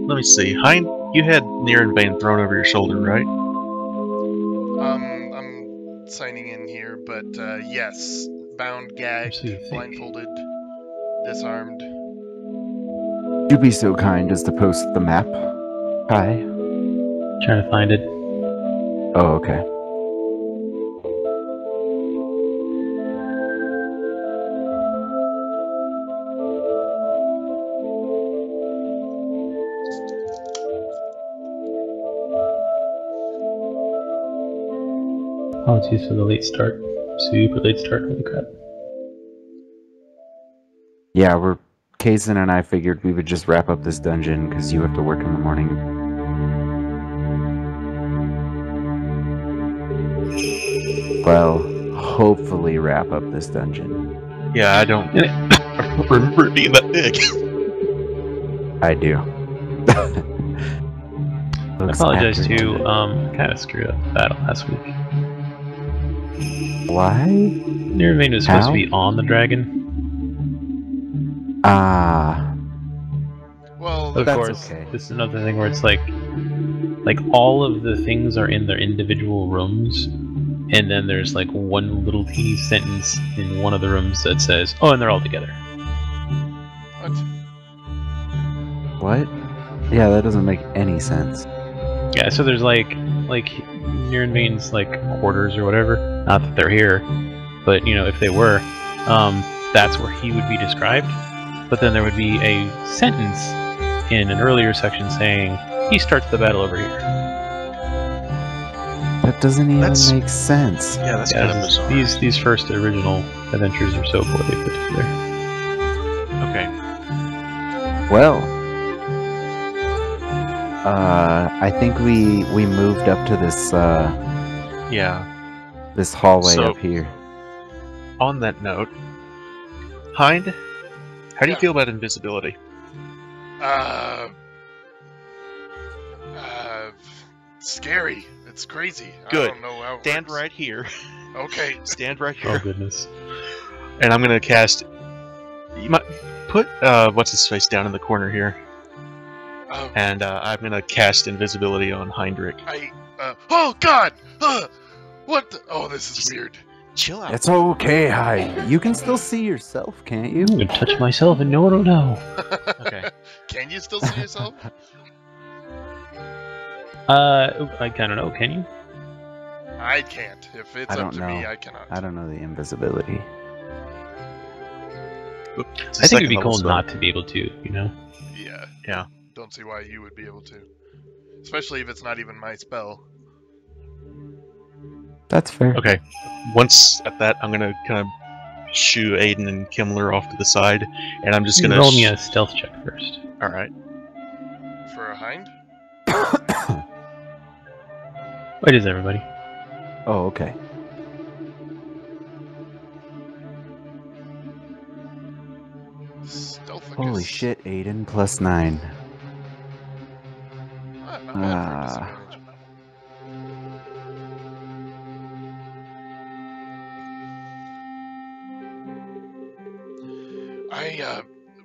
Let me see. Hind, you had Near and Bane thrown over your shoulder, right? I'm signing in here, but yes, bound, gagged, blindfolded, disarmed. Would you be so kind as to post the map? Hi. Trying to find it. Oh, okay. Apologies for the late start. Super late start, holy crap. Yeah, Kazan and I figured we would just wrap up this dungeon because you have to work in the morning. Well, hopefully wrap up this dungeon. Yeah, I don't remember it being that big. I do. I apologize too, kind of screwed up the battle last week. Why? Near Vein was supposed to be on the dragon. Well, of course, okay. This is another thing where it's like all of the things are in their individual rooms, and then there's like one little teeny sentence in one of the rooms that says, "Oh, and they're all together." What? Yeah, that doesn't make any sense. Yeah, so there's like Near and Vein's like quarters or whatever. Not that they're here, but you know, if they were, that's where he would be described. But then there would be a sentence in an earlier section saying he starts the battle over here. That doesn't even make sense. Yeah, that's kind of bizarre. These first original adventures are so poorly put together. Okay. Well, I think we moved up to this this hallway up here. On that note, Hind, how do you feel about invisibility? Scary. It's crazy. Good. I don't know how it Stand works. right here. Okay. Stand right here. Oh goodness. And I'm gonna cast. You might put what's his face down in the corner here. And I'm gonna cast invisibility on Heinrich. Oh God! What? Oh, this is weird. Chill out. It's okay, Hyde. You can still see yourself, can't you? I'm gonna touch myself and no one will know. Okay. Can you still see yourself? I don't know. Can you? I can't. If it's up to me, I cannot. I don't know the invisibility. I think it'd be cool not to be able to, you know? Yeah. Yeah. Don't see why you would be able to. Especially if it's not even my spell. That's fair. Okay. Once at that, I'm gonna kind of shoo Aiden and Kimmler off to the side, and I'm just gonna roll me a stealth check first. All right. For a hind? What is everybody? Oh, okay. Holy shit, Aiden, +9. Not bad for disadvantage.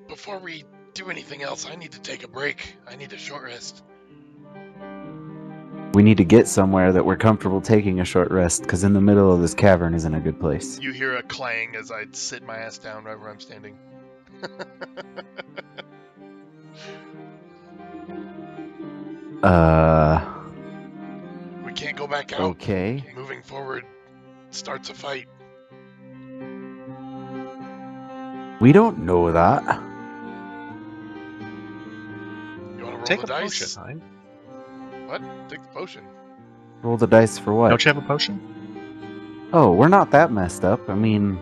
Before we do anything else, I need to take a break. I need a short rest. We need to get somewhere that we're comfortable taking a short rest, because in the middle of this cavern isn't a good place. You hear a clang as I sit my ass down right where I'm standing. We can't go back out. Okay. Moving forward starts a fight. We don't know that. You want to roll Take the a dice? potion, Hind. What? Take the potion. Roll the dice for what? Don't you have a potion? Oh, we're not that messed up. I mean,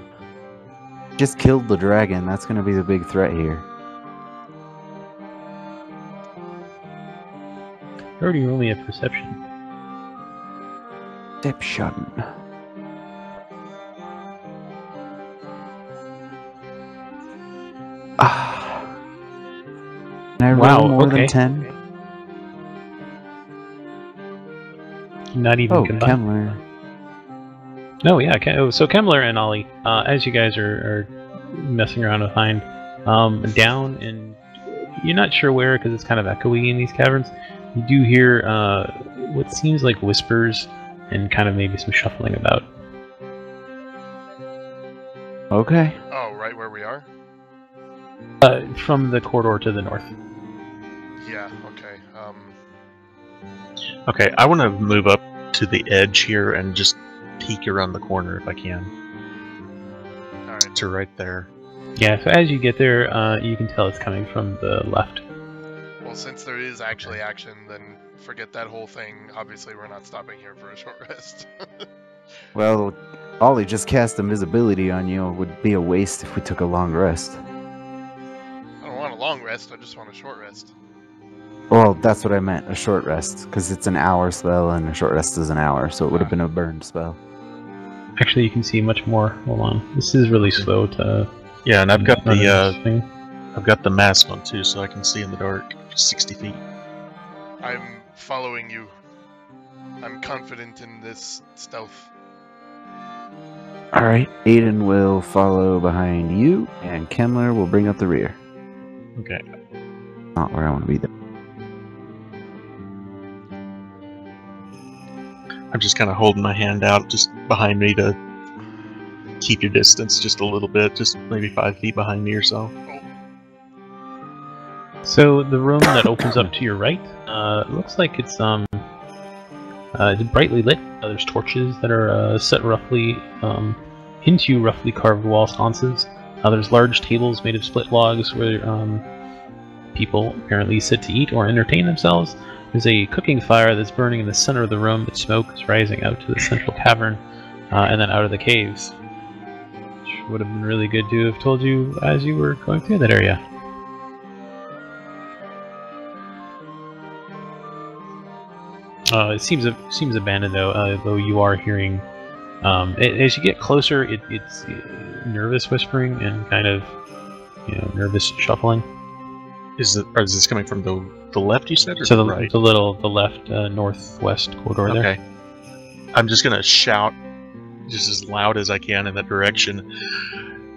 just killed the dragon. That's going to be the big threat here. Already roll me a perception. Deception. Can I roll more than 10? Not even combined. Kemmler. No, yeah. So Kemmler and Ollie, as you guys are messing around with Hind, down and you're not sure where because it's kind of echoey in these caverns. You do hear what seems like whispers and kind of maybe some shuffling about. Okay. Oh, right where we are? From the corridor to the north. Yeah, okay. Okay, I want to move up to the edge here and just peek around the corner if I can. Alright. To right there. Yeah, so as you get there, you can tell it's coming from the left. Well, since there is actually action, then forget that whole thing. Obviously, we're not stopping here for a short rest. Well, Ollie just cast invisibility on you. It would be a waste if we took a long rest. I don't want a long rest, I just want a short rest. Well, that's what I meant, a short rest. Because it's an hour spell and a short rest is an hour, so it would have been a burned spell. Actually, you can see much more. Hold on. This is really slow to... Yeah, and I've got run the this thing. I've got the mask on too, so I can see in the dark 60 feet. I'm following you. I'm confident in this stealth. Alright, Aiden will follow behind you, and Kemmler will bring up the rear. Okay. Not where I want to be there. I'm just kind of holding my hand out just behind me to keep your distance just a little bit, just maybe 5 feet behind me or so. So the room that opens up to your right looks like it's brightly lit. There's torches that are set roughly into roughly carved wall sconces. There's large tables made of split logs where people apparently sit to eat or entertain themselves. There's a cooking fire that's burning in the center of the room, but smoke is rising out to the central cavern and then out of the caves. Which would have been really good to have told you as you were going through that area. It seems abandoned though you are hearing. As you get closer, it's nervous whispering and kind of nervous shuffling. Is this coming from the left, you said, or So the right? the left northwest corridor there. Okay. I'm just gonna shout just as loud as I can in that direction.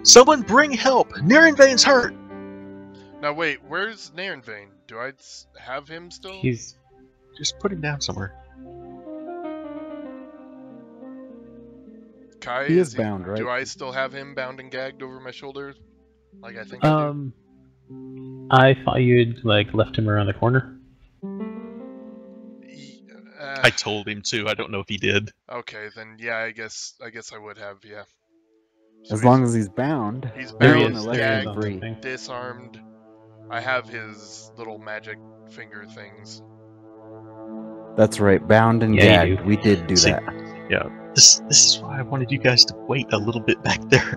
Someone bring help! Nirenvain's hurt! Now wait, where's Nairnvain? Do I have him still? He's Just put him down somewhere. Kai, He is bound, right? Do I still have him bound and gagged over my shoulder? Like I think I do? I thought you'd left him around the corner. I told him to. I don't know if he did. Okay, then yeah, I guess I would have, yeah. So As long as he's bound. he's There he bound, is. let There he is him on the breathe. thing. disarmed. I have his little magic finger things. That's right, bound and Yeah, you gagged. do. We did do See, that. Yeah. This is why I wanted you guys to wait a little bit back there.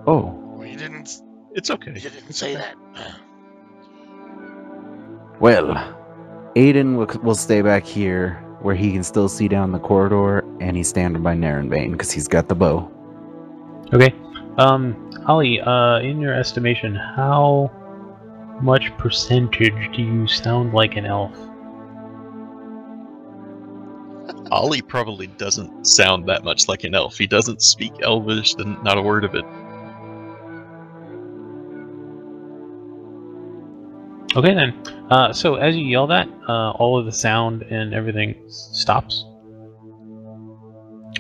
Oh, Well, you didn't It's okay. say that. well, Aiden will stay back here where he can still see down the corridor, and he's standing by Narenvain because he's got the bow. Okay. Ollie, in your estimation, how much percentage do you sound like an elf? Ollie probably doesn't sound that much like an elf. He doesn't speak Elvish, then not a word of it. Okay then. So as you yell that, all of the sound and everything stops.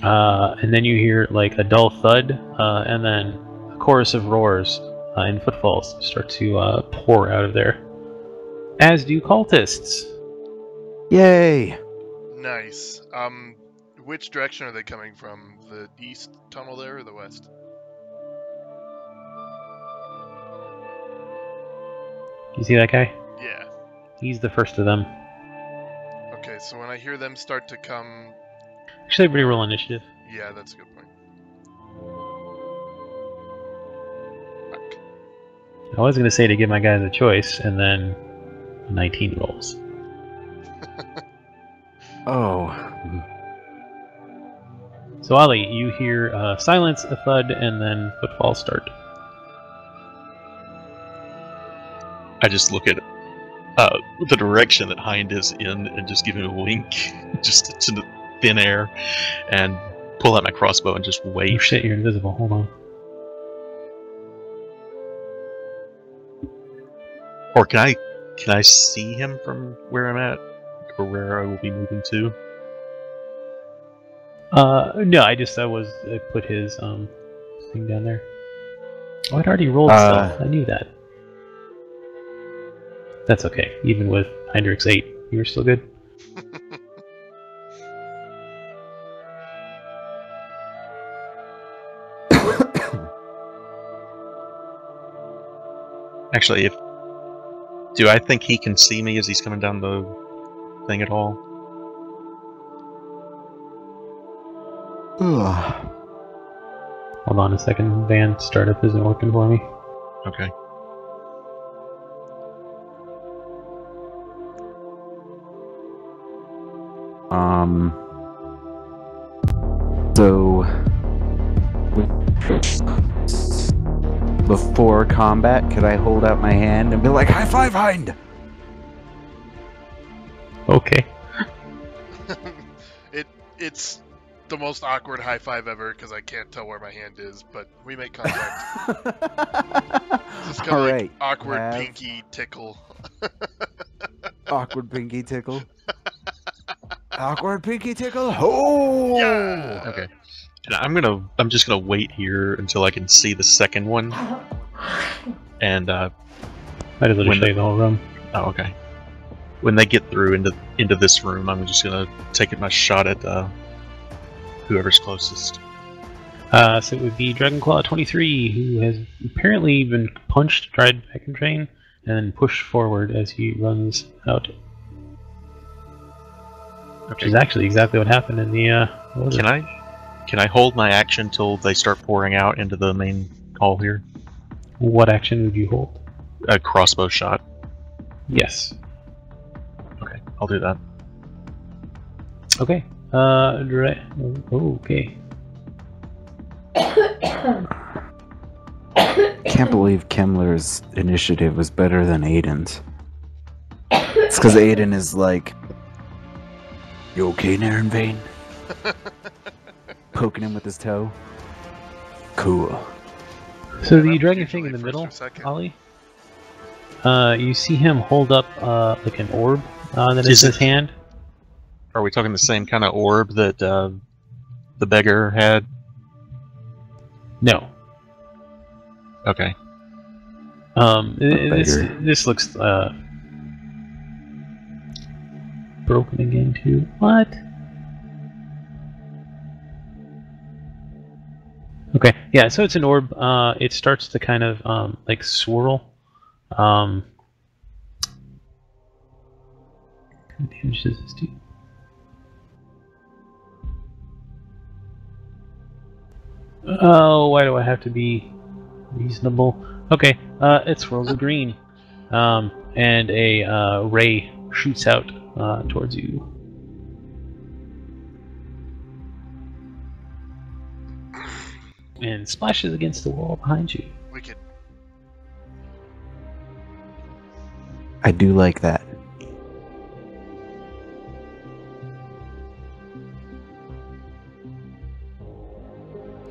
And then you hear a dull thud, and then a chorus of roars and footfalls start to pour out of there. As do cultists. Yay! Nice. Which direction are they coming from? The east tunnel there or the west? You see that guy? Yeah. He's the first of them. Okay, so when I hear them start to come, Actually, everybody roll initiative. yeah, that's a good point. Fuck. I was going to say to give my guys a choice, and then 19 rolls. Oh, So Ollie, you hear silence, a thud, and then footfalls start. I just look at the direction that Hind is in and just give him a wink, just to the thin air, and pull out my crossbow and just Oh wave. shit, you're invisible. Hold on. Or can I see him from where I'm at, or where I will be moving to? No, I put his thing down there. Oh, I'd already rolled stuff. I knew that. That's okay. Even with Heinrich's 8, you were still good. Actually, do I think he can see me as he's coming down the thing at all? Hold on a second. Van startup isn't working for me. Okay. So before combat, could I hold out my hand and be like, "High five, Hind"? Okay. It's the most awkward high five ever because I can't tell where my hand is, but we make contact. Just kind of like Alright, awkward pinky tickle. Awkward pinky tickle. Awkward pinky tickle. Oh. Yeah. Okay. And I'm just gonna wait here until I can see the second one. And I just let it show you the whole room. Oh, okay. When they get through into this room, I'm just gonna take my shot at whoever's closest. So it would be Dragonclaw 23, who has apparently been punched, tried back and train, and then pushed forward as he runs out. Which is actually exactly what happened in the order. Can I hold my action till they start pouring out into the main hall here? What action would you hold? A crossbow shot. Yes. Okay, I'll do that. Okay. Okay. Can't believe Kemmler's initiative was better than Aiden's. It's because Aiden is like, "You okay, Naren Vane?" Poking him with his toe. Cool. So the dragon thing in the middle, Ollie, you see him hold up like an orb that is his hand. Are we talking the same kind of orb that the beggar had? No. Okay. This looks broken again too. What? Okay, yeah, so it's an orb. It starts to kind of like swirl. What damage does this do? Oh, why do I have to be reasonable? Okay, it swirls a green, and a ray shoots out towards you. And splashes against the wall behind you. Wicked. I do like that.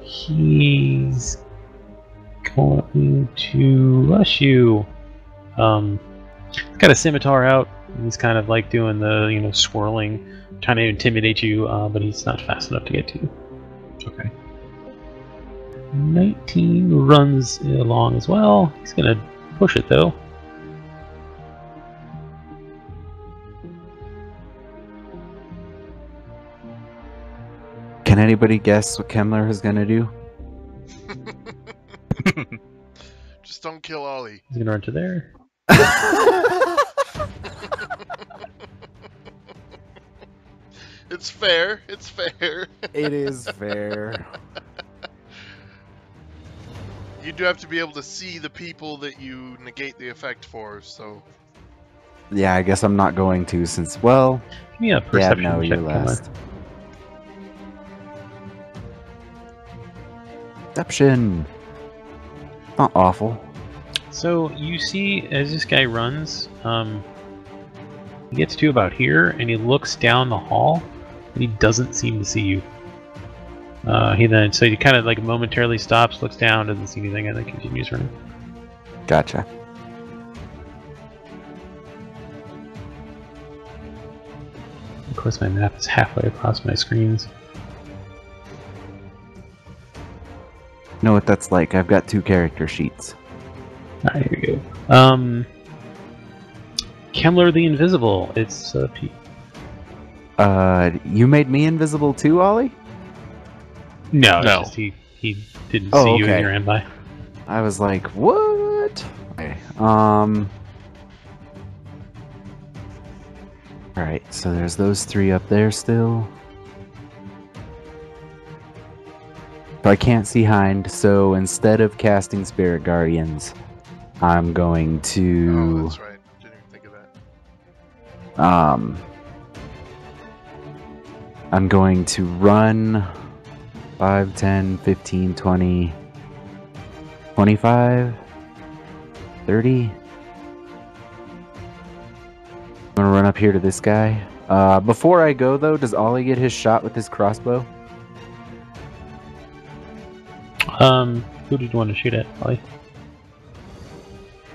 He's going to rush you. He's got a scimitar out. He's kind of like doing the swirling, trying to intimidate you, but he's not fast enough to get to you. Okay. 19 runs along as well. He's gonna push it though. Can anybody guess what Kemmler is gonna do? Just don't kill Ollie. He's gonna run to there. It's fair. It's fair. It is fair. You do have to be able to see the people that you negate the effect for, so... Yeah, I guess I'm not going to since, well... Give me a perception yeah, no, check, you're last. Perception! Not awful. So you see, as this guy runs, he gets to about here, and he looks down the hall, and he doesn't seem to see you. So he kind of like momentarily stops, looks down, doesn't see anything, and then continues running. Gotcha. course, my map is halfway across my screens. Know what that's like? I've got 2 character sheets. Alright, here we go. Kemler the Invisible. It's You made me invisible too, Ollie? no, No. it's just he didn't Oh, see you okay. and you ran by. I was like, what? Okay. Alright, so there's those 3 up there still. So I can't see Hind, so instead of casting Spirit Guardians, I'm going Oh, to that's right. Didn't even think of that. I'm going to run 5, 10, 15, 20, 25, 30. I'm gonna run up here to this guy. Before I go though, does Ollie get his shot with his crossbow? Who did you want to shoot at, Ollie?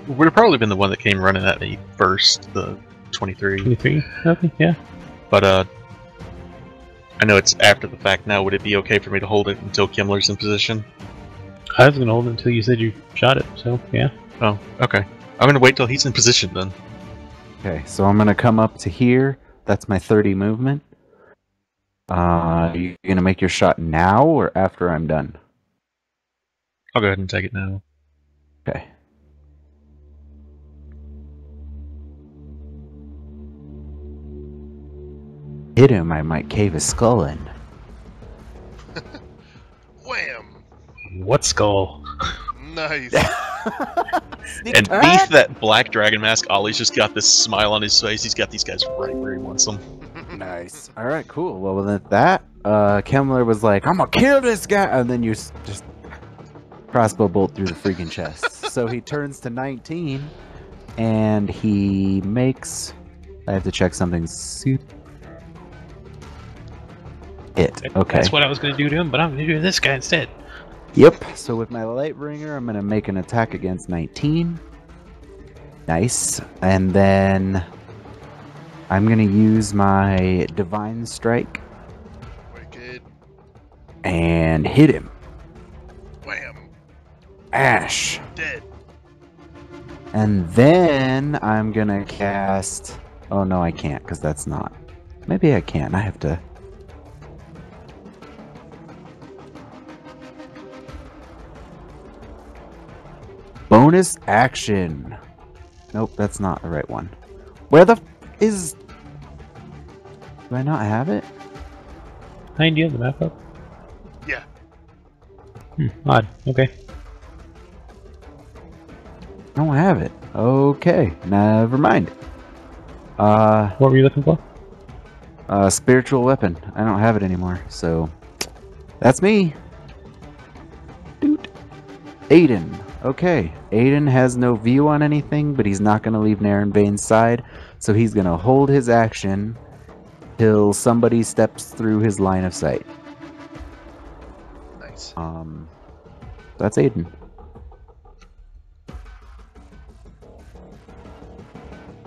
Would have probably been the one that came running at me first, the 23. 23? Okay, yeah. But I know it's after the fact now. Would it be okay for me to hold it until Kimmler's in position? I was gonna hold it until you said you shot it, so yeah. Oh, okay. I'm gonna wait till he's in position then. Okay, so I'm gonna come up to here. That's my 30 movement. You gonna make your shot now or after I'm done? I'll go ahead and take it now. Okay. Hit him, I might cave his skull in. Wham! What skull? Nice. And beneath that black dragon mask, Ollie's just got this smile on his face. He's got these guys right where he wants them. Nice. All right, cool. Well, with that, Kemmler was like, "I'm gonna kill this guy," and then you just crossbow bolt through the freaking chest. So he turns to 19, and he makes. I have to check something. Hit. Okay. That's what I was gonna do to him, but I'm gonna do to this guy instead. Yep. So with my Lightbringer, I'm gonna make an attack against 19. Nice. And then I'm gonna use my Divine Strike Wicked. and hit him. Wham. Ash. Dead. And then I'm gonna cast. Oh no, I can't because that's not. Maybe I can. I have to. Bonus action. Nope, that's not the right one. Where the is? Do I not have it? Hind, do you have the map up? Yeah. Odd. Okay. I don't have it. Okay, never mind. What were you looking for? Spiritual weapon. I don't have it anymore, so that's me. Doot. Aiden. Okay, Aiden has no view on anything, but he's not going to leave Narenvane's side, so he's going to hold his action till somebody steps through his line of sight. Nice. That's Aiden.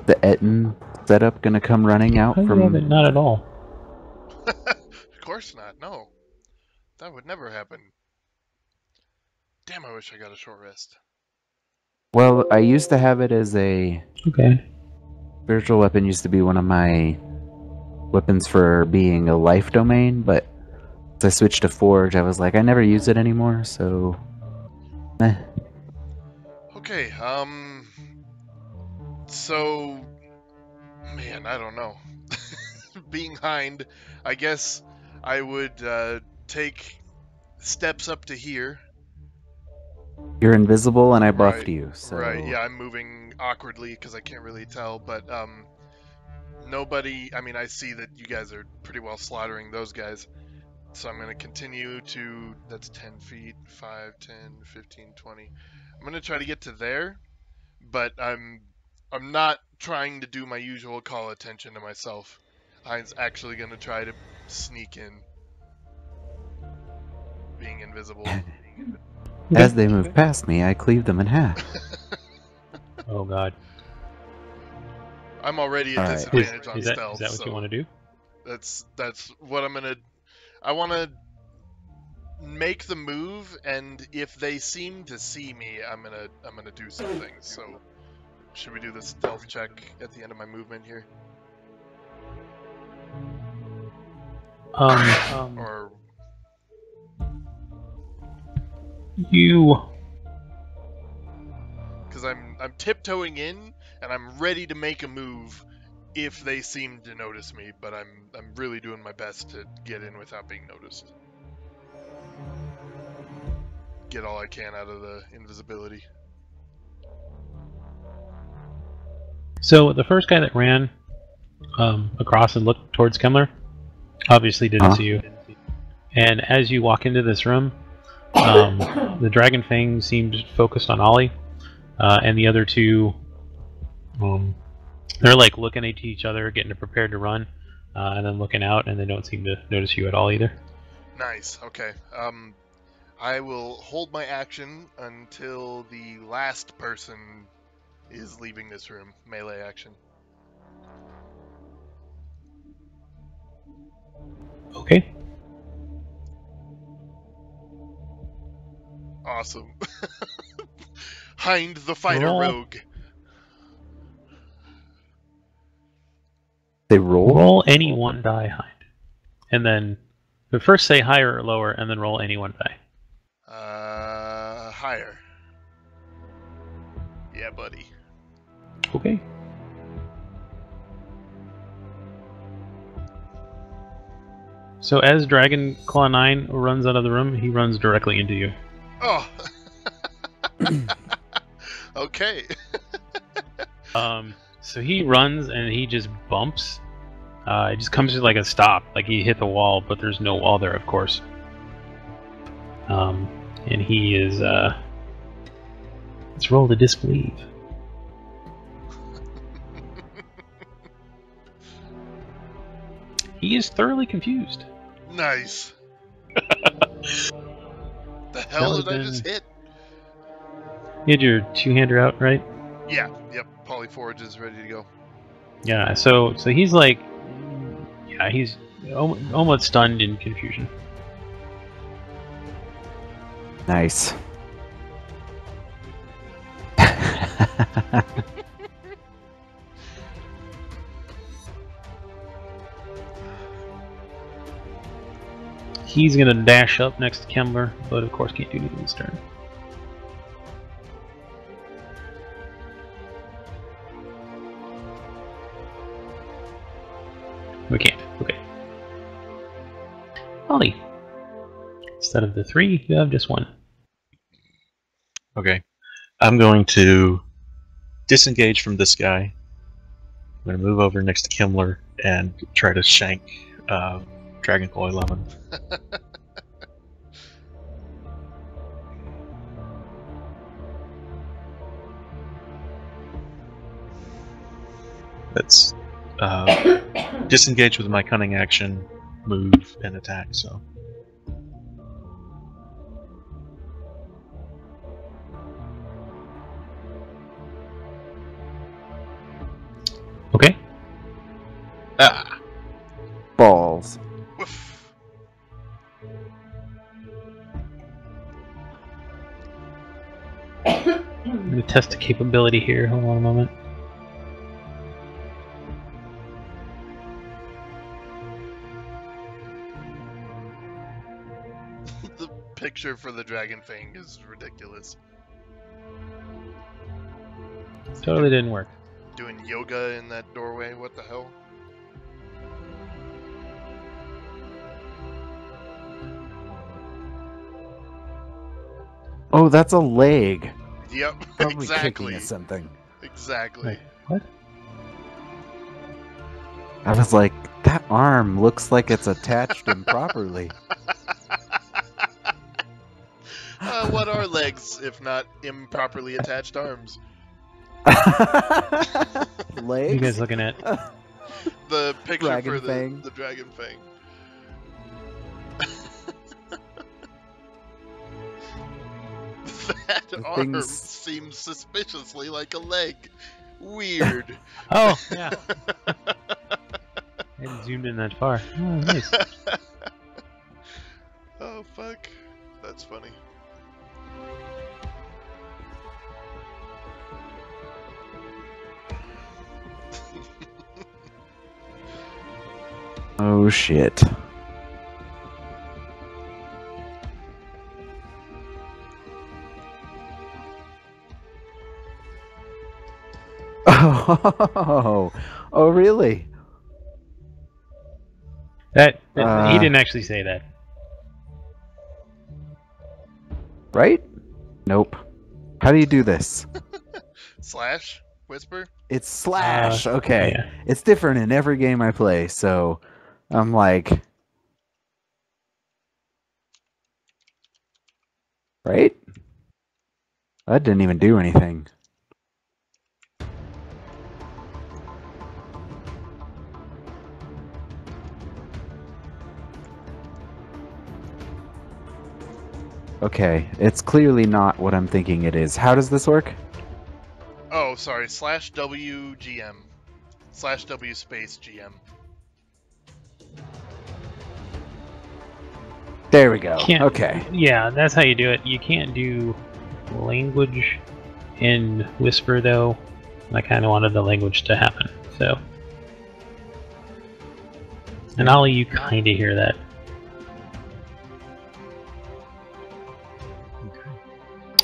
The Etten setup going to come running out I love it. from... Not at all. Of course not. No. That would never happen. Damn, I wish I got a short rest. Well, I used to have it as a... Okay. Spiritual weapon used to be one of my weapons for being a life domain, but as I switched to Forge, I was like, I never use it anymore, so... Okay, so... Man, I don't know. Being Hind, I guess I would, take steps up to here. You're invisible and I buffed Right, you, so... Right, yeah, I'm moving awkwardly because I can't really tell, but, nobody... I mean, I see that you guys are pretty well slaughtering those guys. So I'm going to continue to... That's 10 feet, 5, 10, 15, 20. I'm going to try to get to there, but I'm not trying to do my usual call attention to myself. I'm actually going to try to sneak in, being invisible. As they move past me, I cleave them in half. Oh god. I'm already at Alright. disadvantage on Is that stealth. what so... you want to do? That's what I'm gonna. I want to make the move, and if they seem to see me, I'm gonna do some things. So, should we do the stealth check at the end of my movement here, or you because I'm tiptoeing in and I'm ready to make a move if they seem to notice me, but I'm really doing my best to get in without being noticed. Get all I can out of the invisibility. So the first guy that ran across and looked towards Kemmler obviously didn't see you. And as you walk into this room, the Dragon Fang seemed focused on Ollie, and the other two, they're like looking at each other, getting prepared to run, and then looking out, and they don't seem to notice you at all either. Nice. Okay. I will hold my action until the last person is leaving this room. Melee action. Okay. Awesome. Hind the fighter Roll. rogue. They roll? Roll any one die, Hind. And then, but first say higher or lower, and then roll any one die. Higher. Yeah, buddy. Okay. So as Dragon Claw 9 runs out of the room, he runs directly into you. Oh. Okay. So he runs and he just bumps. It just comes to like a stop, like he hit the wall, but there's no wall there, of course. And he is, let's roll to disbelieve. He is thoroughly confused. Nice. The hell did I just hit? You had your two-hander out, right? Yeah. Yep. Polyforge is ready to go. Yeah, so he's like, yeah, he's almost stunned in confusion. Nice. He's gonna dash up next to Kemmler, but of course can't do anything this turn. We can't. Okay. Ollie. Instead of the 3, you have just 1. Okay. I'm going to disengage from this guy. I'm going to move over next to Kemmler and try to shank Dragonclaw 11. That's disengage with my cunning action, move, and attack, so. Okay. Ah! Balls. Woof. I'm gonna test the capability here. Hold on a moment. The picture for the Dragon Fang is ridiculous. Totally didn't work. Doing yoga in that doorway, what the hell? Oh, that's a leg. Yep, Probably exactly. kicking at something. Exactly. Wait, what? I was like, that arm looks like it's attached improperly. What are legs if not improperly attached arms? Legs? What are you guys looking at? The picture Dragon for Fang. the Dragon Fang. That The arm things- seems suspiciously like a leg. Weird. Oh, yeah. hadn't zoomed in that far. Oh, nice. Oh fuck, that's funny. Oh shit. Oh, really? That he didn't actually say that. Right? Nope. How do you do this? Slash whisper. It's slash. Okay. Yeah. It's different in every game I play, so I'm like, right? That didn't even do anything. Okay, it's clearly not what I'm thinking it is. How does this work? Oh, sorry. Slash WGM. Slash W space GM. There we go. Can't- Okay. Yeah, that's how you do it. You can't do language in Whisper, though. I kind of wanted the language to happen, so. And Ollie, you kind of hear that.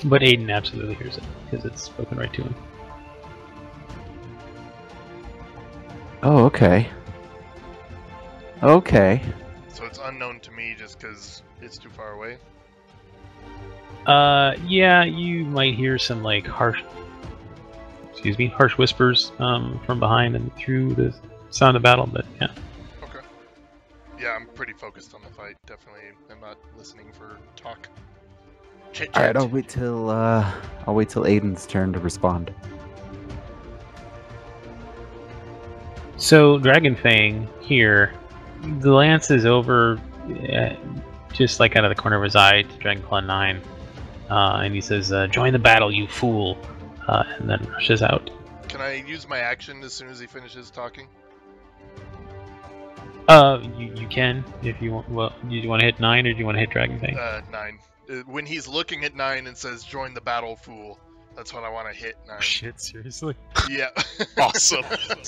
But Aiden absolutely hears it, because it's spoken right to him. Oh, okay. Okay. So it's unknown to me just because it's too far away. Yeah, you might hear some, like, harsh whispers, from behind and through the sound of battle, but yeah. Okay. Yeah, I'm pretty focused on the fight. Definitely, I'm not listening for talk. Chit All right, chat. I'll wait till Aiden's turn to respond. So, Dragonfang here, the lance is over, just like out of the corner of his eye to Dragonclaw 9, and he says, "Join the battle, you fool," and then rushes out. Can I use my action as soon as he finishes talking? You can, if you want. Well, do you want to hit 9 or do you want to hit Dragonfang? 9. When he's looking at 9 and says, "Join the battle, fool," that's what I want to hit 9. Shit, seriously? Yeah. Awesome.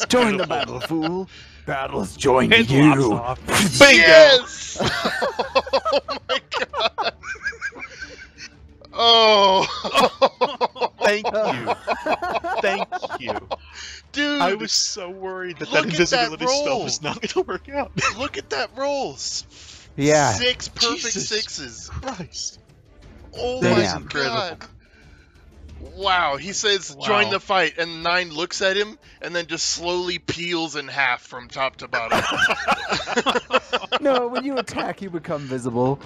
Join the battle, fool. Battle's joined It you. lops off. Bingo! Yes! Oh my god! Oh! Thank you. Thank you. Dude! I was so worried that Look that at invisibility that spell roll. was not going to work out. Look at that roll! Yeah. 6 perfect Jesus 6s. Christ. Oh That my is incredible. god! Wow, he says, "Join Wow. the fight," and 9 looks at him and then just slowly peels in half from top to bottom. No, when you attack, you become visible.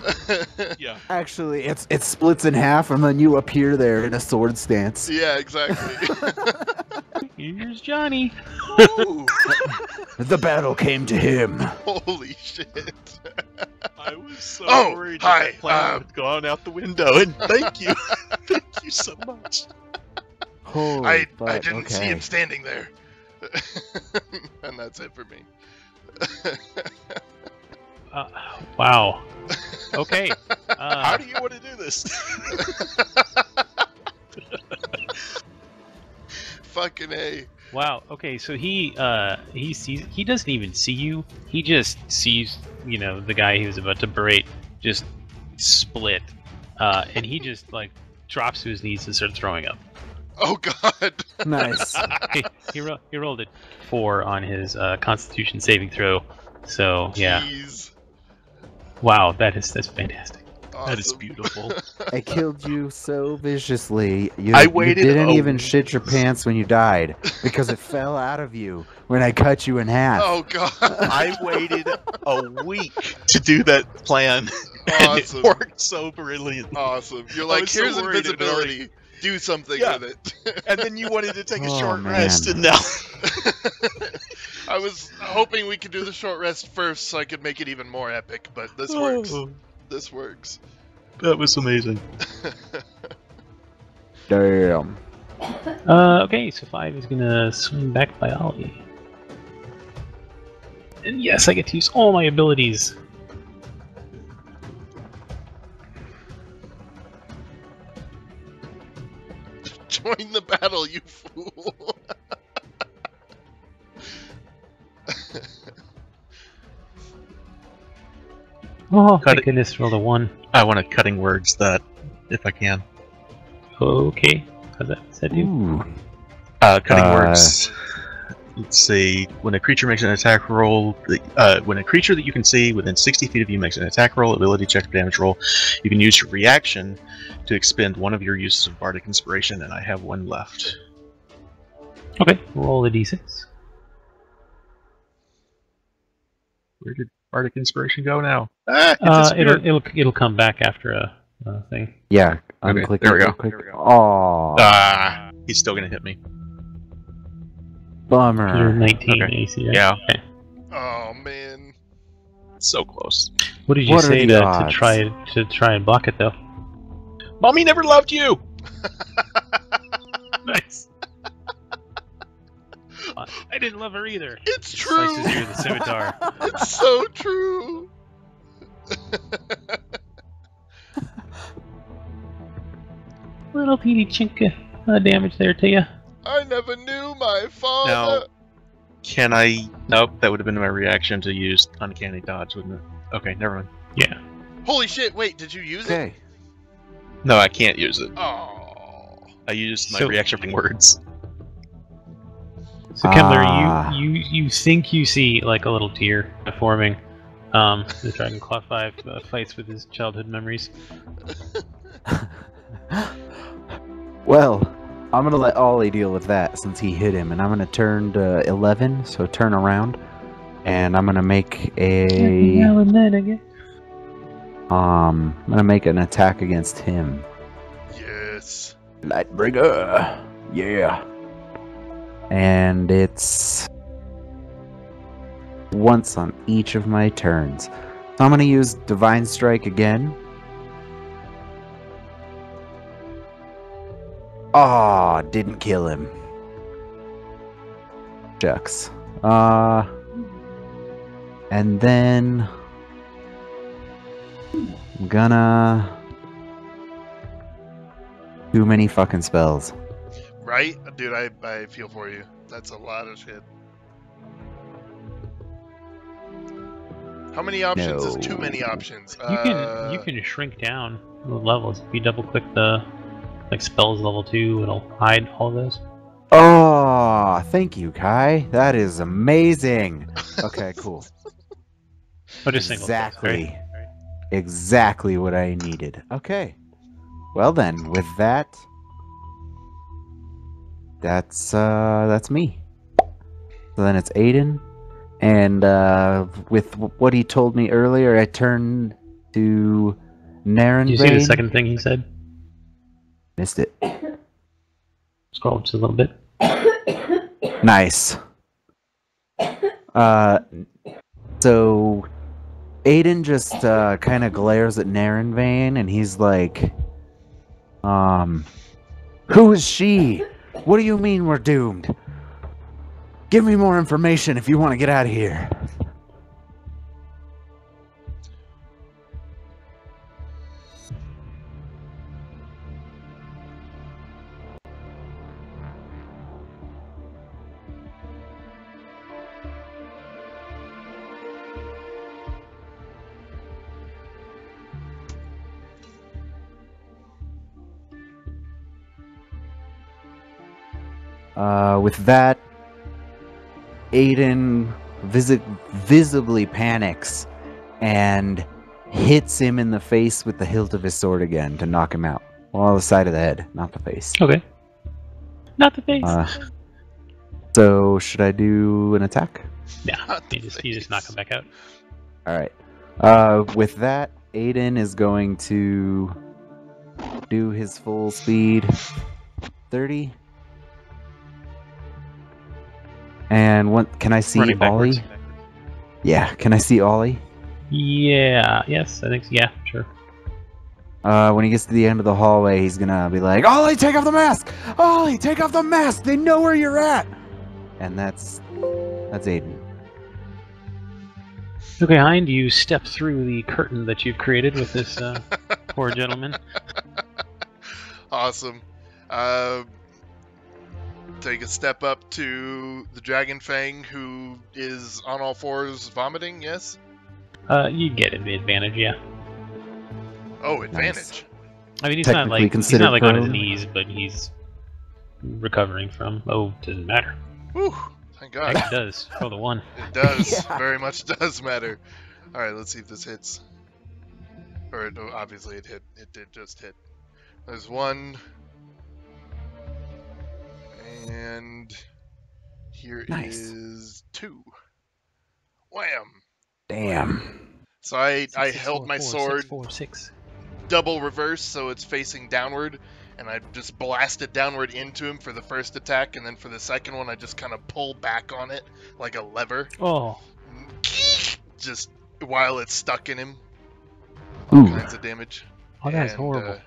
Yeah. Actually, it splits in half, and then you appear there in a sword stance. Yeah, exactly. Here's Johnny. Ooh, The battle came to him. holy shit. I was so Oh, worried hi, that plan had gone out the window, and thank you. Thank you so much. Holy I butt, didn't see okay. him standing there. And that's it for me. Wow. Okay. How do you want to do this? Fucking A. Wow. Okay. So he sees. He doesn't even see you. He just sees, the guy he was about to berate just split, and he just like drops to his knees and starts throwing up. Oh god. Nice. He rolled a 4 on his Constitution saving throw. So yeah. Jeez. Wow. That's fantastic. That is Awesome. beautiful. I killed you so viciously. You waited didn't a even shit your pants when you died because it fell out of you when I cut you in half. Oh god. I waited a week to do that plan, and Awesome. it worked so brilliantly. Awesome. You're I like, was so here's worried it had already- invisibility. Do something Yeah. with it. And then you wanted to take a Oh, short man. rest, and now I was hoping we could do the short rest first so I could make it even more epic, but this works. Oh, This works. that was amazing. Damn. Okay. So 5 is gonna swing back by Ollie. And yes, I get to use all my abilities. Join the battle, you fool! Oh, Cut thank it. goodness, rolled a 1. I want to cutting words that, if I can. Okay, how's that do? Ooh. Cutting words. Let's see. When a creature makes an attack roll, when a creature that you can see within 60 feet of you makes an attack roll, ability check, or damage roll, you can use your reaction to expend one of your uses of Bardic Inspiration, and I have one left. Okay, roll a d6. Where did Bardic Inspiration go now? Ah, it disappeared. It'll come back after a thing. Yeah, Okay, unclick there it we real go. quick. Aw, Ah, he's still gonna hit me. bummer. You're 19 Okay. AC, right? Yeah, Okay. Oh man. so close. What did you What are say the to odds? try and block it though? Mommy never loved you. Nice. I didn't love her either. It's true. Slices you with a scimitar. It's so true. Little teeny chink of damage there to you. I never knew my father. Now, can I? Nope, that would have been my reaction to use Uncanny Dodge, wouldn't it? Okay, never mind. Yeah. Holy shit! Wait, did you use it? Okay. No, I can't use it. Oh. I used my So- reaction words. So Kemler, Ah. you think you see like a little tear forming. The Dragon Claw 5 fights with his childhood memories. Well, I'm gonna let Ollie deal with that since he hit him, and I'm gonna turn to 11, so turn around, and I'm gonna make Now and then again. I'm gonna make an attack against him. Yes. Lightbringer, yeah. And it's once on each of my turns. So I'm gonna use Divine Strike again. Aw, didn't kill him. Shucks. And then I'm gonna too many fucking spells. Right, dude. I feel for you. That's a lot of shit. How many options is too many No. options? You can shrink down the levels. If you double click the spells level 2, it'll hide all of those. Oh, thank you, Kai. That is amazing. Okay, cool. Oh, just single spells, Exactly. right? Exactly what I needed. Okay. Well then, with that, that's me. So then it's Aiden, and with what he told me earlier, I turn to Naren. Did you see the second thing he said? Missed it. Scroll just a little bit. Nice. So Aiden just kind of glares at Naren Vane, and he's like, who is she? What do you mean we're doomed? Give me more information if you want to get out of here. With that, Aiden visibly panics and hits him in the face with the hilt of his sword again to knock him out. Well, the side of the head, not the face. Okay. Not the face. So should I do an attack? Yeah, Not the you just knock him back out. Alright. With that, Aiden is going to do his full speed 30. And what can I see Running backwards. Ollie? Yeah, can I see Ollie? Yeah, yes, I think so. Yeah, sure. When he gets to the end of the hallway, he's gonna be like, Ollie, take off the mask! Ollie, take off the mask! They know where you're at! And that's Aiden. Okay, Hind, you step through the curtain that you've created with this poor gentleman. Awesome. Take a step up to the Dragon Fang, who is on all fours vomiting, yes? You get advantage, yeah. Oh, advantage. I mean, he's Technically not considered like on his prone. knees, but he's recovering from. Oh, doesn't matter. Whew, thank God. Actually, does. Roll the 1. It does. Yeah. Very much does matter. Alright, let's see if this hits. Or, no, obviously it hit. It did just hit. There's 1. And here Nice. is 2. Wham! Damn. So I Six, held four, my four, sword 6, 4, 6. double reverse so it's facing downward, and I just blasted downward into him for the first attack, and then for the second one I just kind of pull back on it like a lever, Oh, just while it's stuck in him. All Ooh. kinds of damage. oh, that's And, horrible.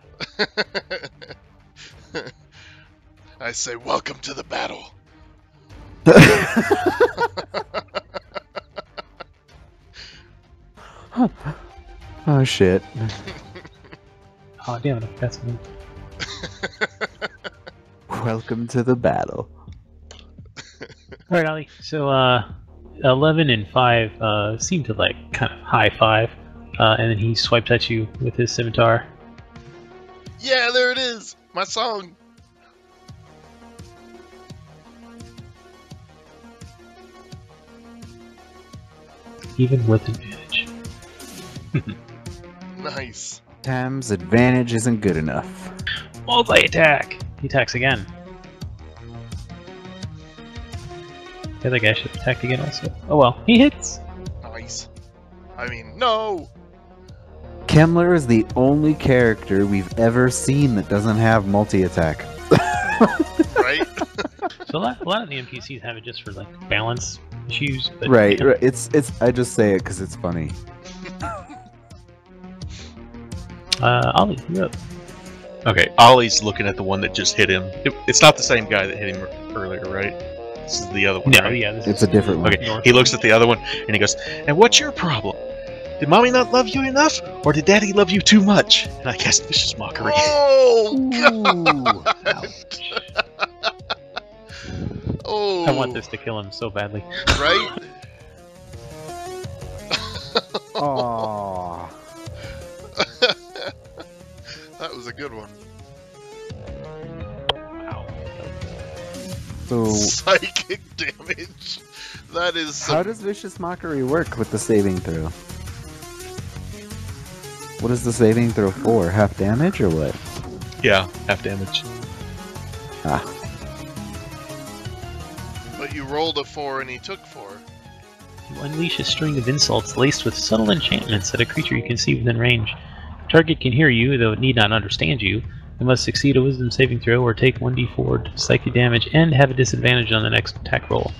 I say, welcome to the battle. Oh shit. Oh, damn it, that's me. Welcome to the battle. Alright, Ollie. So, 11 and 5 seem to, like, kind of high five, and then he swipes at you with his scimitar. Yeah, there it is! My song! Even with advantage. Nice. Times advantage isn't good enough. Multi-attack! He attacks again. The other guy should attack again also. Oh well, he hits! Nice. I mean, no! Kemmler is the only character we've ever seen that doesn't have multi-attack. Right? So a lot of the NPCs have it just for, like, balance issues. But, Right, you know, right. It's. I just say it because it's funny. Ollie, you're up. Okay, Ollie's looking at the one that just hit him. It's not the same guy that hit him earlier, right? This is the other one. No, right? yeah, this It's is a different one. Okay, he looks at the other one and he goes, "And what's your problem? Did mommy not love you enough, or did daddy love you too much?" And I cast vicious mockery. Oh, Ooh. oh! I want this to kill him so badly. Right? Aww. That was a good one. Wow. So, Psychic damage. That is some... how does vicious mockery work with the saving throw? What is the saving throw for? Half damage or what? Yeah, half damage. Ah, But you rolled a 4 and he took 4. You unleash a string of insults laced with subtle enchantments at a creature you can see within range. Target can hear you, though it need not understand you. It must succeed a wisdom saving throw or take 1d4 psychic damage and have a disadvantage on the next attack roll.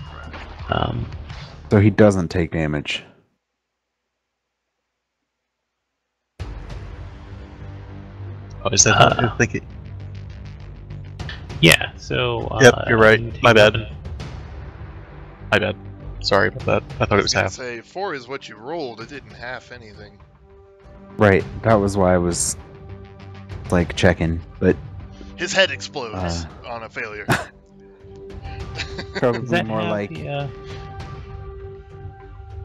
so he doesn't take damage. Oh, is that how I think it? Yeah, so... Yep, you're right. you take My bad. 11. My bad. Sorry about that. I thought it was I half. was gonna say, 4 is what you rolled. It didn't half anything. Right, that was why I was like checking, but His head explodes on a failure. Does probably that more have like the,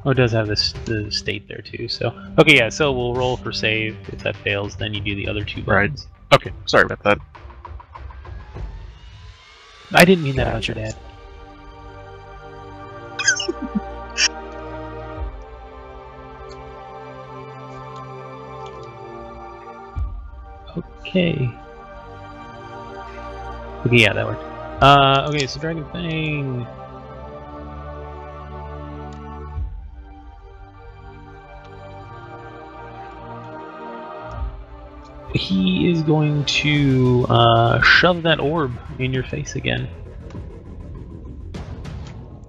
Oh, it does have this the state there too. So okay, yeah. So we'll roll for save. If that fails, then you do the other two Right. buttons. Okay, sorry about that. I didn't mean that about your dad. Okay. Okay, yeah, that worked. Okay, so Dragon Fang. He is going to shove that orb in your face again.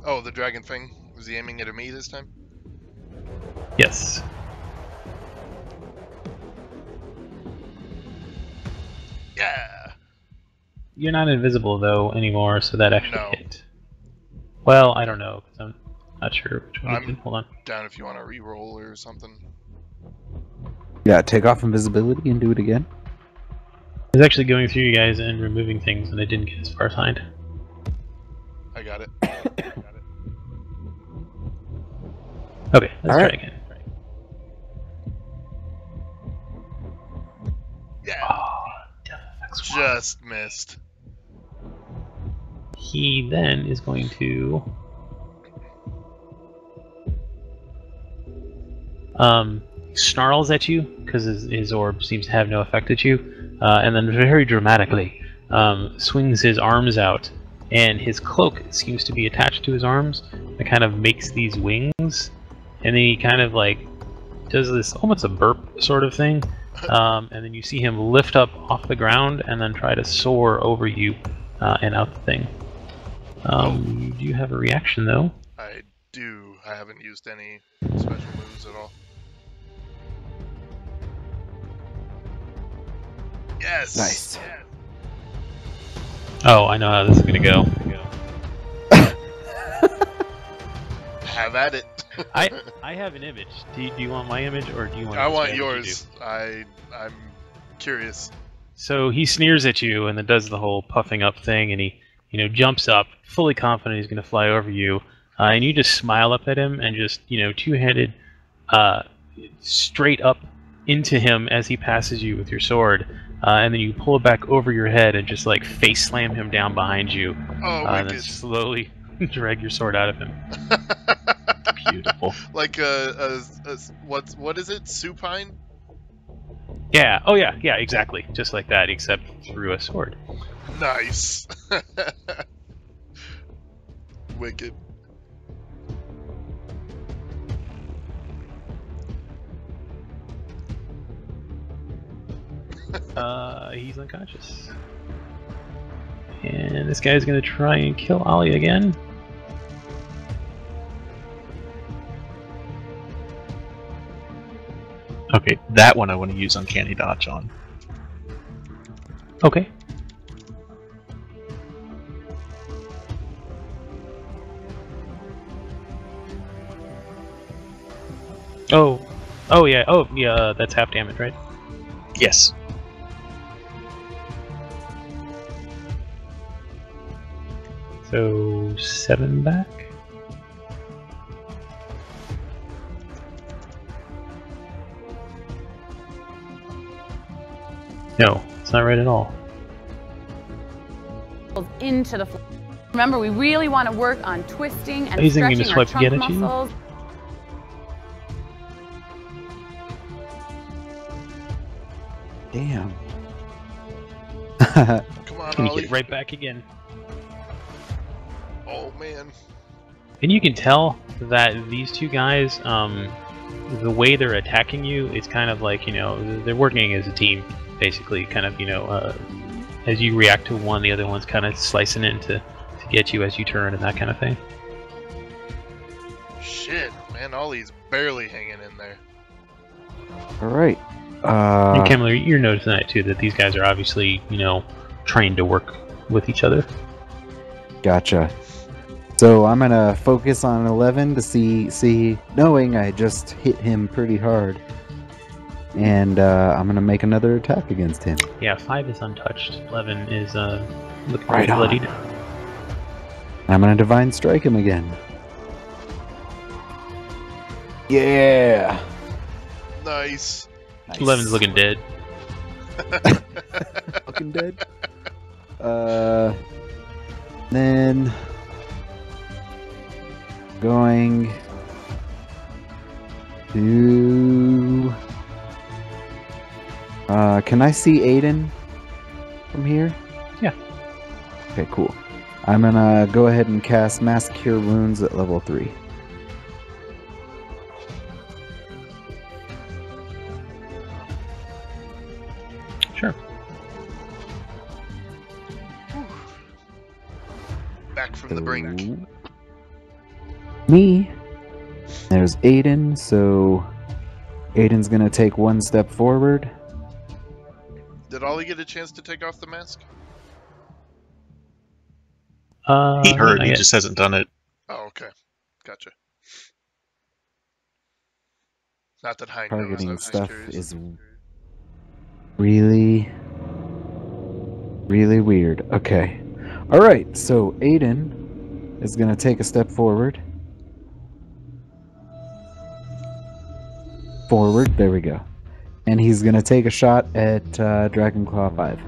Oh, the dragon thing. Was he aiming it at me this time? Yes. Yeah. You're not invisible though anymore, so that actually No. hit. Well, I don't know. 'Cause Not sure which one. I'm Hold on. down if you want to re-roll or something. Yeah, take off invisibility and do it again. I was actually going through you guys and removing things, and I didn't get as far assigned. I got it. Okay, let's All try right. again. Yeah, Oh, that's one. just missed. He then is going to snarls at you because his orb seems to have no effect at you, and then very dramatically swings his arms out, and his cloak seems to be attached to his arms. It kind of makes these wings, and then he kind of like does this almost a burp sort of thing, and then you see him lift up off the ground and then try to soar over you and out the thing. Do you have a reaction though? I do. I haven't used any special moves at all. Yes. Nice. Yes. Oh, I know how this is gonna go. Have at it. I have an image. Do you want my image or do you want? I want describe what you yours. do? I'm curious. So he sneers at you and then does the whole puffing up thing, and he jumps up, fully confident he's gonna fly over you, and you just smile up at him and just two-handed straight up into him as he passes you with your sword, and then you pull it back over your head and just like face slam him down behind you, Oh, and then wicked. slowly drag your sword out of him. Beautiful. Like what is it? Supine? Yeah. Oh yeah. Yeah. Exactly. Just like that, except through a sword. Nice. Wicked. He's unconscious. And this guy's gonna try and kill Ollie again. Okay, that one I want to use Uncanny Dodge on. Okay. Oh yeah, that's half damage, right? Yes. So 7 back. No, it's not right at all. Into the floor. Remember, we really want to work on twisting and He's thinking to stretching our swipe again trunk at you? muscles. Damn. Come on, Gonna Ollie. get right back again. Oh man. And you can tell that these two guys, the way they're attacking you is kind of like, they're working as a team, basically. Kind of, as you react to one, the other one's kind of slicing in to get you as you turn and that kind of thing. Shit, man, Ollie's barely hanging in there. All right. And Kemmler, you're noticing that too, that these guys are obviously, trained to work with each other. Gotcha. So I'm gonna focus on 11 to see, knowing I just hit him pretty hard, and I'm gonna make another attack against him. Yeah, 5 is untouched. 11 is looking Right on. bloodied. I'm gonna divine strike him again. Yeah. Nice. 11's looking dead. Fucking dead. Then going to. Can I see Aiden from here? Yeah. Okay, cool. I'm gonna go ahead and cast Mass Cure Wounds at level 3. Sure. Back from the brink. So, me. There's Aiden, so Aiden's gonna take one step forward. Did Ollie get a chance to take off the mask? He heard, not he yet. just hasn't done it. Oh, okay. Gotcha. Not that Hein knows. I Targeting was just stuff curious. is really, really weird. Okay. Alright, so Aiden is going to take a step forward. Forward, there we go. And he's going to take a shot at Dragonclaw 5.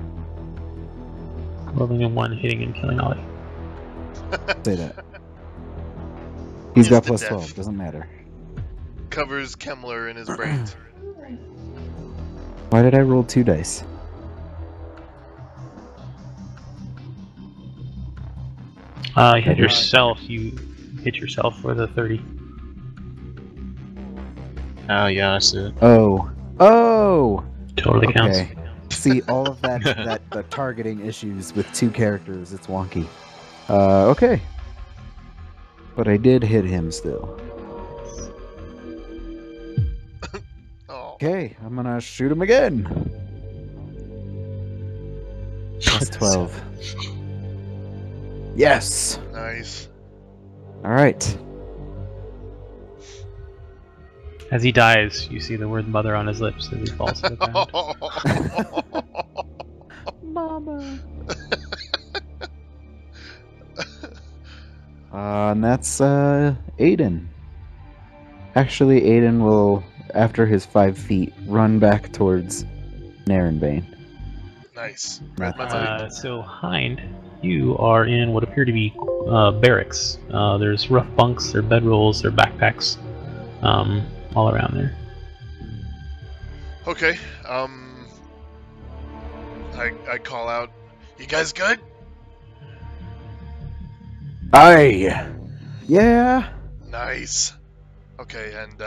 Rolling a 1, hitting and killing Ollie. Say that. He's got Instant plus death. 12, doesn't matter. Covers Kemmler in his brains. Why did I roll 2 dice? You hit yourself. You hit yourself with a 30. Oh yeah, I see it. Oh. Oh! Totally counts. Okay. See, all of that, the targeting issues with 2 characters, it's wonky. Okay. But I did hit him still. Oh. Okay, I'm gonna shoot him again. Plus 12. Yes! Nice. Alright. As he dies, you see the word mother on his lips as he falls to the ground. Mama. And that's Aiden. Actually, Aiden will, after his 5 feet, run back towards Narenbane. Nice. So, Hind, you are in what appear to be barracks. There's rough bunks, there are bedrolls, there are backpacks, all around there. Okay. I call out. You guys good? Aye. Yeah. Nice. Okay, and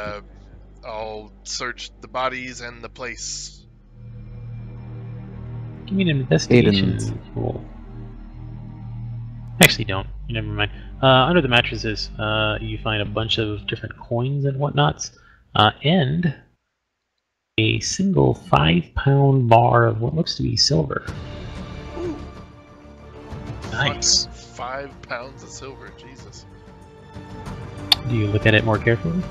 I'll search the bodies and the place. Give me an investigation Aiden's. roll. Actually, don't. Never mind. Under the mattresses, you find a bunch of different coins and whatnots, and a single 5-pound bar of what looks to be silver. Ooh. Nice. 5 pounds of silver. Jesus. Do you look at it more carefully?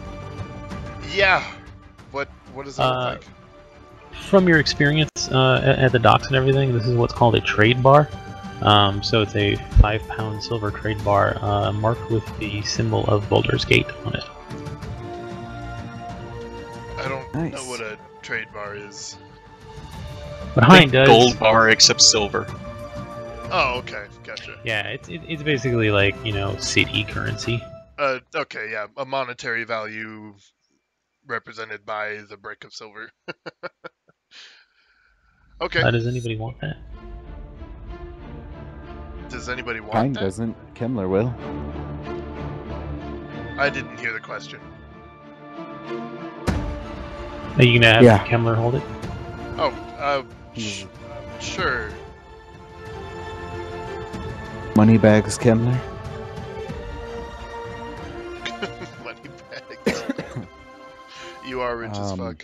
Yeah. What does it look like? From your experience at the docks and everything, this is what's called a trade bar. So it's a 5-pound silver trade bar marked with the symbol of Boulder's Gate on it. I don't Nice. know what a trade bar is. What Hein does, Gold bar except silver. Oh, okay. Gotcha. yeah, it's basically like, you know, city currency. Okay, yeah. A monetary value represented by the brick of silver. Okay. Does anybody want that? Does anybody want Pine that? doesn't. Kemmler will. I didn't hear the question. Are you gonna have Yeah. Kemmler hold it? Oh, sure. Moneybags, Kemmler. Money bags. You are rich as fuck.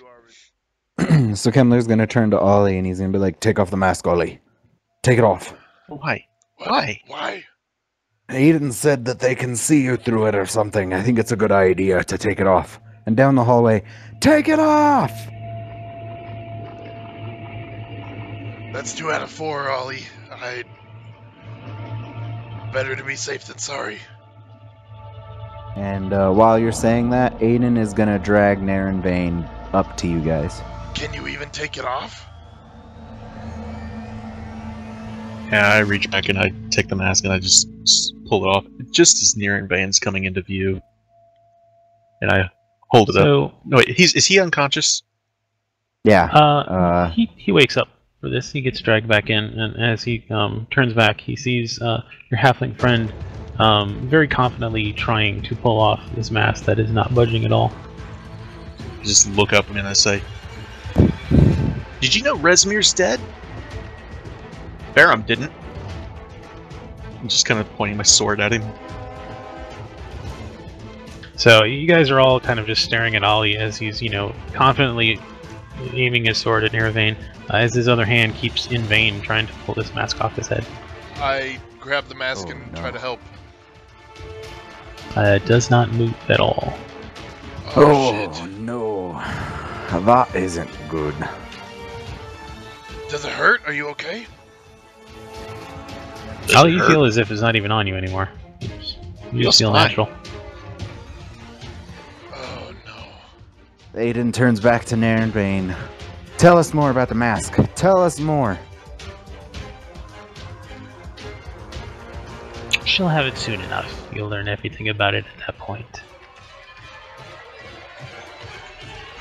So Kemmler's gonna turn to Ollie and he's gonna be like, "Take off the mask, Ollie. Take it off." Why? What? Why? Why? Aiden said that they can see you through it or something. I think it's a good idea to take it off. And down the hallway, take it off! That's 2 out of 4, Ollie. Better to be safe than sorry. And while you're saying that, Aiden is gonna drag Narenbane up to you guys. Can you even take it off? Yeah, I reach back and I take the mask and I just pull it off, just as Narenbane's coming into view, and I hold it up. So, No, wait, is he unconscious? Yeah. he wakes up for this. He gets dragged back in, and as he turns back, he sees your halfling friend very confidently trying to pull off this mask that is not budging at all. I just look up and I say, "Did you know Rezmir's dead?" Barum didn't. I'm just kind of pointing my sword at him. So you guys are all kind of just staring at Ollie as he's, you know, confidently aiming his sword at Nirvane, as his other hand keeps in vain trying to pull this mask off his head. I grab the mask Oh, and no. try to help. It does not move at all. Oh, shit. no. That isn't good. Does it hurt? Are you okay? All you feel as if it's not even on you anymore. You just feel fine. natural. Oh no. Aiden turns back to Nairnbane. Tell us more about the mask. Tell us more. She'll have it soon enough. You'll learn everything about it at that point.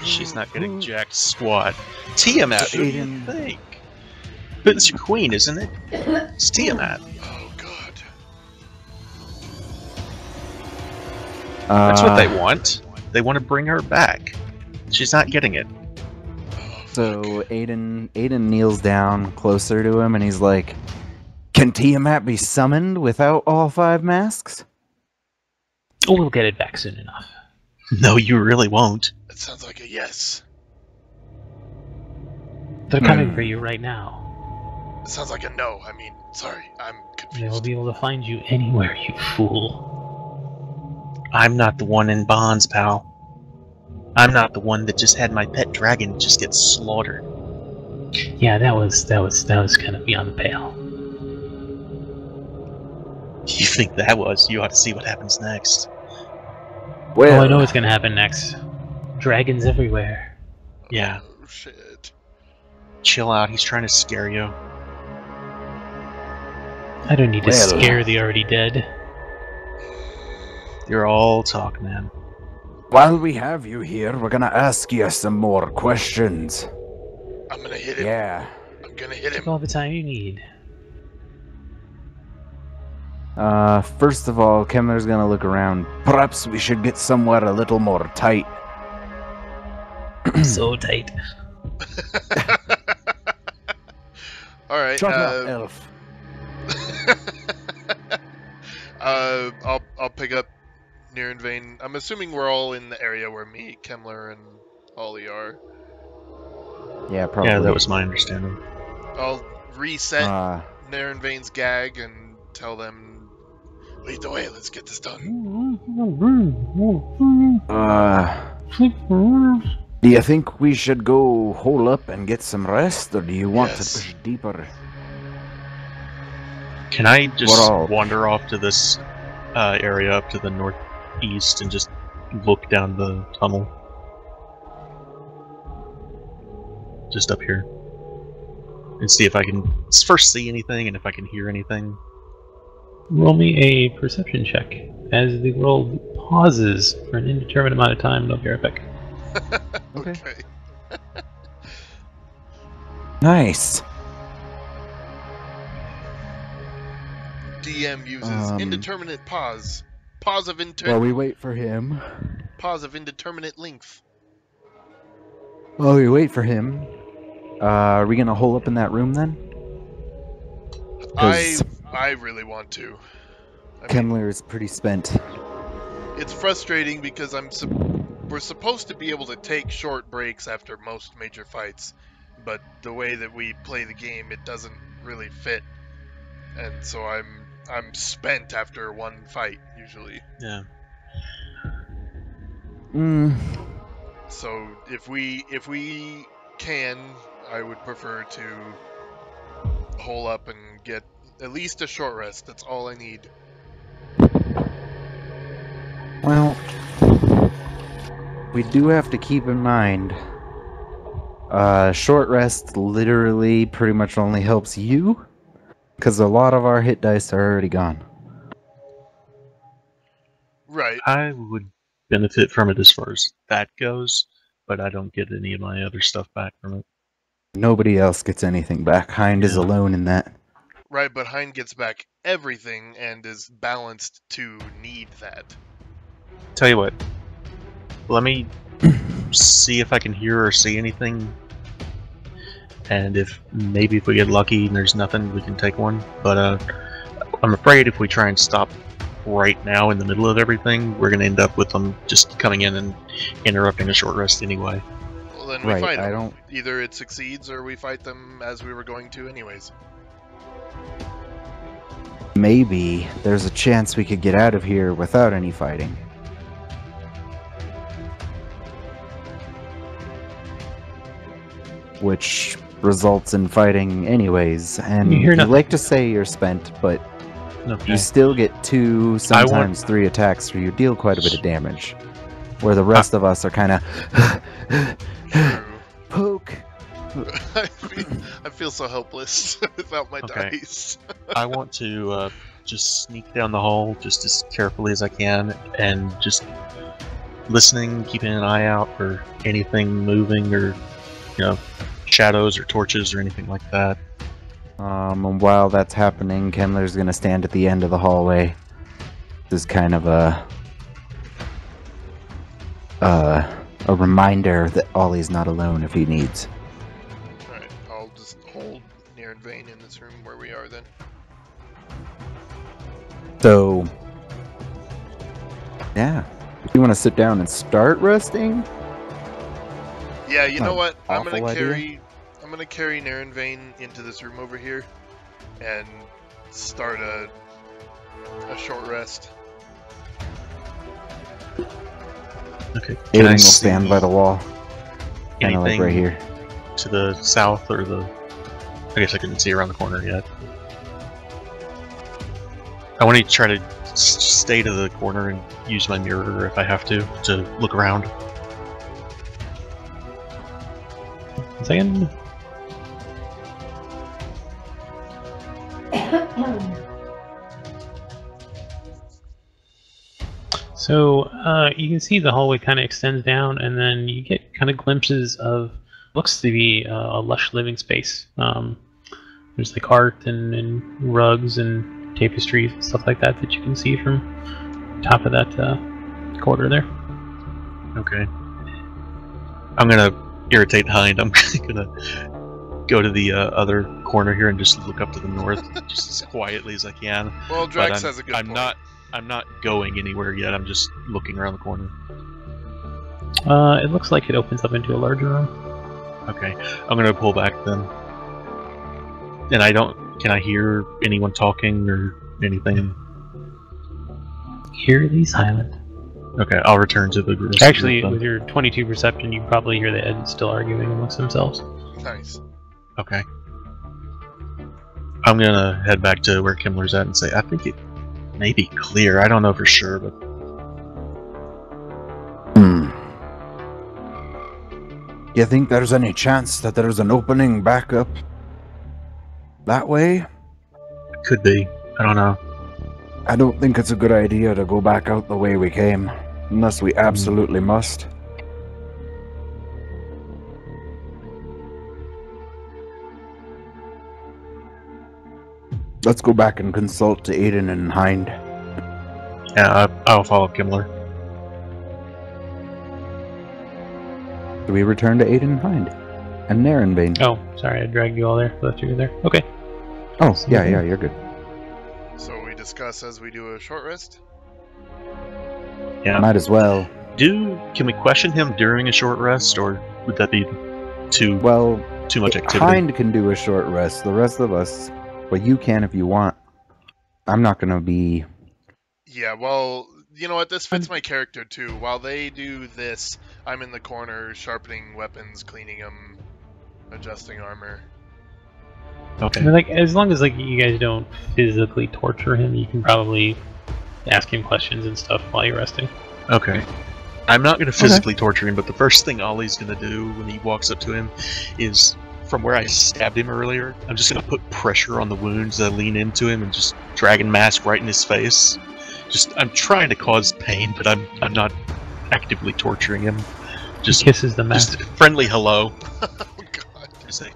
She's not getting jacked squat. Tiamat, who do you think? But it's your queen, isn't it? It's Tiamat. Oh god. That's what they want. They want to bring her back. She's not getting it. Oh, So fuck. Aiden kneels down closer to him and he's like, "Can Tiamat be summoned without all 5 masks?" Oh, we'll get it back soon enough. No, you really won't. That sounds like a yes. They're coming for you right now. It sounds like a no. I mean, sorry, I'm They'll confused. be able to find you anywhere, you fool. I'm not the one in bonds, pal. I'm not the one that just had my pet dragon just get slaughtered. Yeah, that was kind of beyond the pale. You think that was? You ought to see what happens next. Well, Oh, I know what's gonna happen next. Dragons everywhere. Yeah, Oh shit. chill out. He's trying to scare you. I don't need to Well. scare the already dead. You're all talk, man. while we have you here, we're gonna ask you some more questions. I'm gonna hit him. Yeah. I'm gonna hit Take him. all the time you need. First of all, Kemmler's gonna look around. Perhaps we should get somewhere a little more tight. So tight. Alright, Shut up, elf. I'll pick up near in vain. I'm assuming we're all in the area where me, Kemmler, and Ollie are. Yeah, probably. Yeah, that was my understanding. I'll reset Uh, Naren Vane's gag and tell them, lead the way, let's get this done. do you think we should go hole up and get some rest, or do you want Yes. to push deeper? Can I just What all? wander off to this area up to the northeast and just look down the tunnel? Just up here. And see if I can first see anything and if I can hear anything. Roll me a perception check as the world pauses for an indeterminate amount of time. Don't be epic. Okay. Okay. Nice. DM uses indeterminate pause. Pause of While we wait for him. pause of indeterminate length. While we wait for him, are we gonna hole up in that room then? 'Cause I really want to. I mean, Kemmler is pretty spent. it's frustrating because we're supposed to be able to take short breaks after most major fights, but the way that we play the game, it doesn't really fit, and so I'm spent after one fight usually. Yeah. So if we can, I would prefer to hole up and get at least a short rest. That's all I need. Well, we do have to keep in mind, short rest literally pretty much only helps you, because a lot of our hit dice are already gone. Right. I would benefit from it as far as that goes, but I don't get any of my other stuff back from it. Nobody else gets anything back. Hind is Yeah. alone in that. Right, but Hein gets back everything and is balanced to need that. Tell you what, let me see if I can hear or see anything, and if we get lucky and there's nothing, we can take one. But I'm afraid if we try and stop right now in the middle of everything, we're going to end up with them just coming in and interrupting a short rest anyway. Well, then we Right, fight I them. don't- Either it succeeds or we fight them as we were going to anyways. Maybe there's a chance we could get out of here without any fighting. which results in fighting anyways. And You hear you nothing. like to say you're spent, but Okay. you still get 2, sometimes 3 attacks where you deal quite a bit of damage. Where the rest of us are kind of True. poke. I feel so helpless without my Okay. dice. I want to just sneak down the hall just as carefully as I can, and just listening, keeping an eye out for anything moving, or shadows or torches or anything like that. And while that's happening, Kemler's gonna stand at the end of the hallway. This is kind of a reminder that Ollie's not alone if he needs. Alright, I'll just hold near in vain in this room where we are then. So, yeah, if you want to sit down and start resting, Yeah, you know Not what? I'm gonna awful idea. carry Naren Vane into this room over here and start a short rest. Okay. Aiden Can I will see stand by the wall, kind of like anything right here. to the south or the? I guess I couldn't see around the corner yet. I want to try to stay to the corner and use my mirror if I have to look around. 1 second. So you can see the hallway kind of extends down, and then you get kind of glimpses of looks to be a lush living space. There's like art and rugs and tapestries and stuff like that that you can see from top of that corridor there. Okay. I'm gonna irritate Hind. I'm gonna go to the other corner here and just look up to the north, just as quietly as I can. Well, But Drax has a good point. I'm not going anywhere yet. I'm just looking around the corner. It looks like it opens up into a larger room. Okay, I'm gonna pull back then. And I don't. Can I hear anyone talking or anything? Eerily silent. Okay, I'll return to the group. Actually, with your 22 perception, you probably hear the Eds still arguing amongst themselves. Nice. Okay. I'm gonna head back to where Kimmler's at and say, I think it may be clear. I don't know for sure, but You think there's any chance that there's an opening back up that way? it could be. I don't know. I don't think it's a good idea to go back out the way we came, unless we absolutely must. Let's go back and consult to Aiden and Hind. Yeah, I'll follow Kimmler. Do we return to Aiden and Hind? And Narenbane. Oh, sorry, I dragged you all there. Thought you were there. Okay. Oh, yeah, you're good. So we discuss as we do a short rest. Yeah. Might as well. Can we question him during a short rest, or would that be too Well, much activity? Hind can do a short rest. The rest of us, well, you can if you want. I'm not gonna be. Yeah, well, you know what? This fits my character too. While they do this, I'm in the corner sharpening weapons, cleaning them, adjusting armor. I Okay. mean, like, as long as like you guys don't physically torture him, you can probably ask him questions and stuff while you're resting. Okay. I'm not going to physically torture him, but the first thing Ollie's going to do when he walks up to him is, from where I stabbed him earlier, I'm just going to put pressure on the wounds. I lean into him and just Dragon Mask right in his face. I'm trying to cause pain, but I'm not actively torturing him. Just Kisses the mask. Just friendly hello. Oh god. Just say,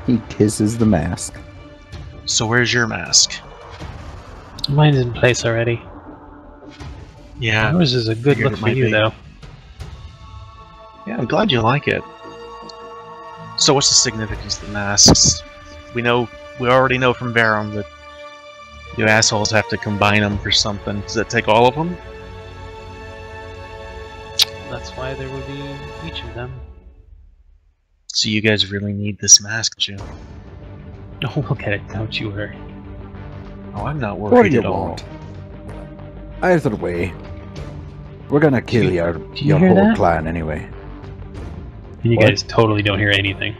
He kisses the mask. so where's your mask? Mine's in place already. Yeah. Yours is a good figured look it for might you, be. though. Yeah, I'm glad you like it. So what's the significance of the masks? We already know from Baron that you assholes have to combine them for something. Does that take all of them? That's why there will be each of them. So you guys really need this mask, Jim? Oh, look at it, don't you worry. Oh, I'm not What do worried you at all. want? Either way, we're gonna kill you your hear whole that? clan anyway. And you What? guys totally don't hear anything.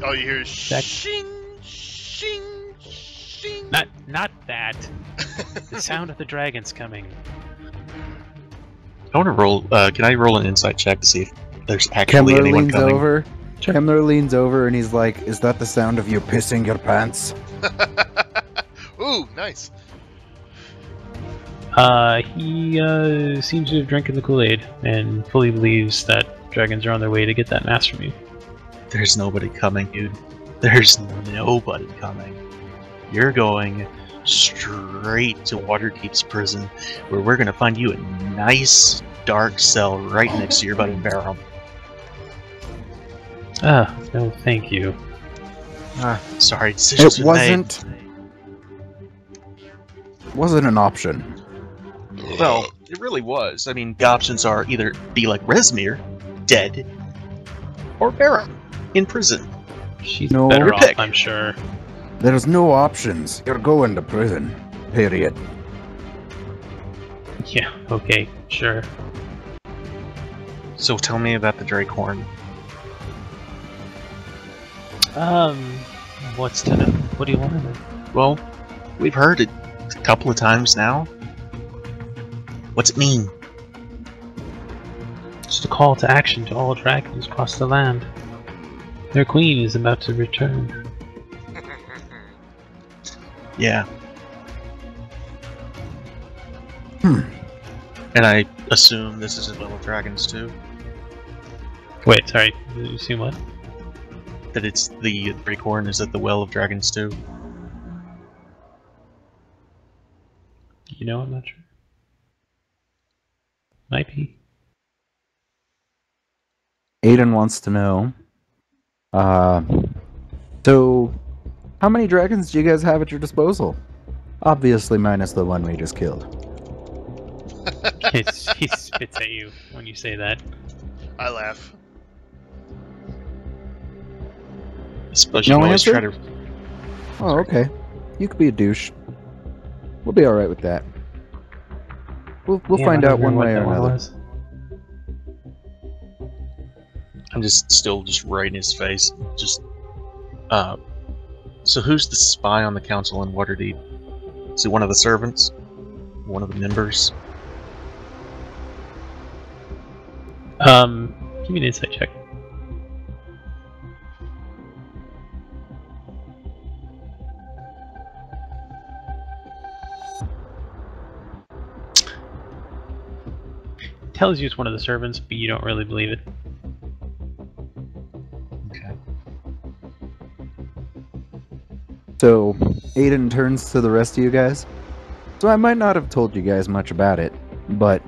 All you hear is That- shing, shing, shing. Not that. The sound of the dragons coming. I want to roll. Can I roll an insight check to see if there's actually Kemmler anyone leans coming? over. Sure. Kemmler leans over and he's like, "Is that the sound of you pissing your pants?" Ooh, nice. He seems to have drinking the Kool-Aid and fully believes that dragons are on their way to get that mass from you. There's nobody coming, dude. There's nobody coming. You're going straight to Waterdeep's prison, where we're gonna find you a nice dark cell right next to your buddy Barrow. Ah, no, thank you. Sorry, decisions It were made. wasn't an option. Well, it really was. I mean, the options are either be like Resmir, dead, or Barrow, in prison. She's No. better Your off, pick. I'm sure. There's no options. You're going to prison. Period. Yeah, okay, sure. So tell me about the Dracorn. What's to know? What do you want to know? Well, we've heard it a couple of times now. What's it mean? Just a call to action to all dragons across the land. Their queen is about to return. Yeah. Hmm. And I assume this is a Well of Dragons too? Wait, sorry, did you see what? That it's the Dracorn is at the Well of Dragons too? You know, I'm not sure. Might be. Aiden wants to know. So, how many dragons do you guys have at your disposal? Obviously, minus the one we just killed. He spits at you when you say that. I laugh. I suppose you No can always answer? try to. Oh, okay. You could be a douche. We'll be all right with that. We'll Damn, find I out don't one remember way or what that another. was. I'm still right in his face. So who's the spy on the council in Waterdeep? Is it one of the servants? One of the members? Give me an insight check. Tells you it's one of the servants, but you don't really believe it. Okay. So, Aiden turns to the rest of you guys. So I might not have told you guys much about it, but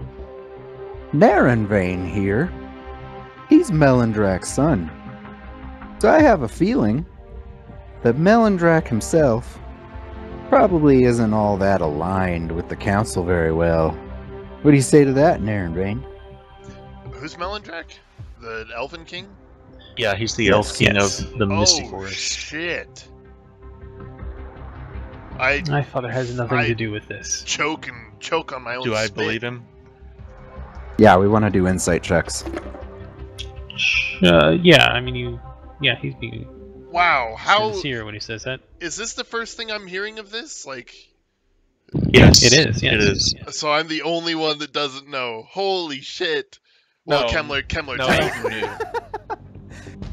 Narenvain here, he's Melindrak's son. So I have a feeling that Melindrak himself probably isn't all that aligned with the council very well. What do you say to that, Narenvain? Who's Melindrak? The Elven King? Yeah, he's the Yes, Elf King yes. of the Misty Oh, Forest. shit. I My father has nothing I- to do with this. choke on my own Do I spit. believe him? Yeah, we want to do insight checks. Yeah, I mean, he's being Wow, how sincere when he says that. is this the first thing I'm hearing of this? Like, Yes. It is, yes. It is. Yeah. so I'm the only one that doesn't know. Holy shit. Well, No. Kemmler No, told me. you knew.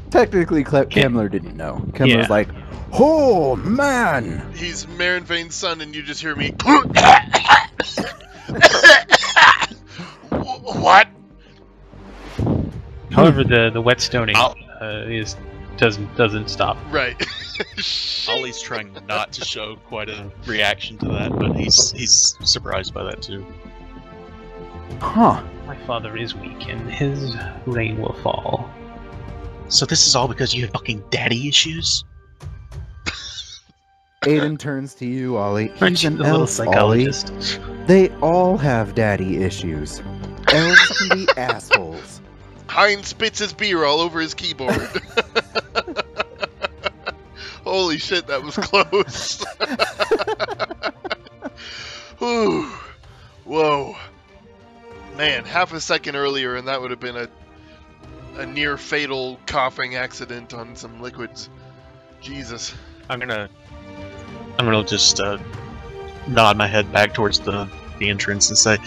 Technically, Kemmler didn't know. Kemmler's Yeah. like, oh man! He's Marinvain's son, and you just hear me. What? However, the whetstoning I'll- doesn't stop. Right. Ollie's trying not to show quite a reaction to that, but he's surprised by that too. Huh. My father is weak, and his reign will fall. So this is all because you have fucking daddy issues? Aiden turns to you, Ollie. Aren't He's you an the little elf, Ollie. psychologist? They all have daddy issues. Elves can be assholes. Heinz spits his beer all over his keyboard. Holy shit, that was close. Whew. Whoa. Man, half a second earlier and that would have been a near fatal coughing accident on some liquids. Jesus. I'm gonna just nod my head back towards the entrance and say,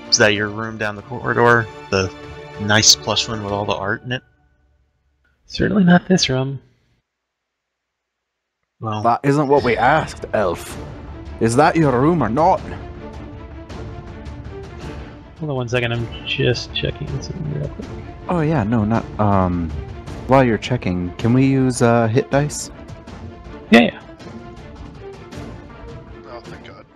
"Is that your room down the corridor? The nice plush one with all the art in it?" Certainly not this room. Well, That isn't what we asked, Elf. Is that your room or not? Hold on one second, I'm just checking something real quick. Oh yeah, no, not while you're checking, can we use hit dice? Yeah. Oh, thank God.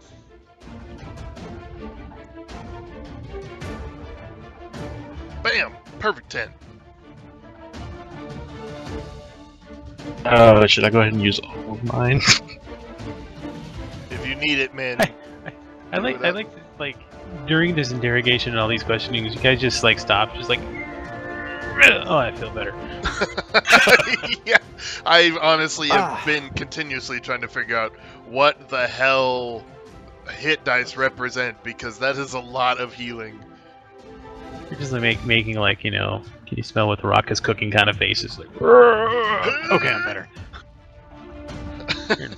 Bam! Perfect 10. should I go ahead and use all of mine? If you need it, man. I like during this interrogation and all these questionings, you guys just like stop, just like, oh, I feel better. Yeah, I honestly have been continuously trying to figure out what the hell hit dice represent, because that is a lot of healing. You're just like making like, you know, can you smell what the rock is cooking kind of faces, like, okay, I'm better. Your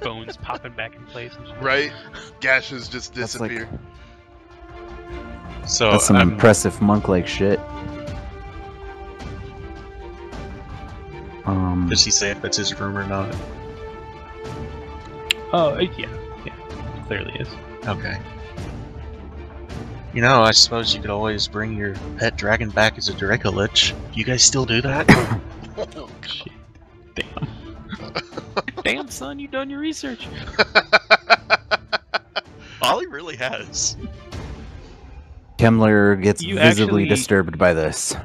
bones popping back in place and shit. Right? Gashes just That's disappear. So That's some impressive monk-like shit. Does he say if it's his room or not? Oh, yeah, clearly is. Okay. You know, I suppose you could always bring your pet dragon back as a Dracolich. Do you guys still do that? Oh, Shit. Damn. Damn, son, you done your research. Ollie really has. Kemmler gets You visibly actually- disturbed by this.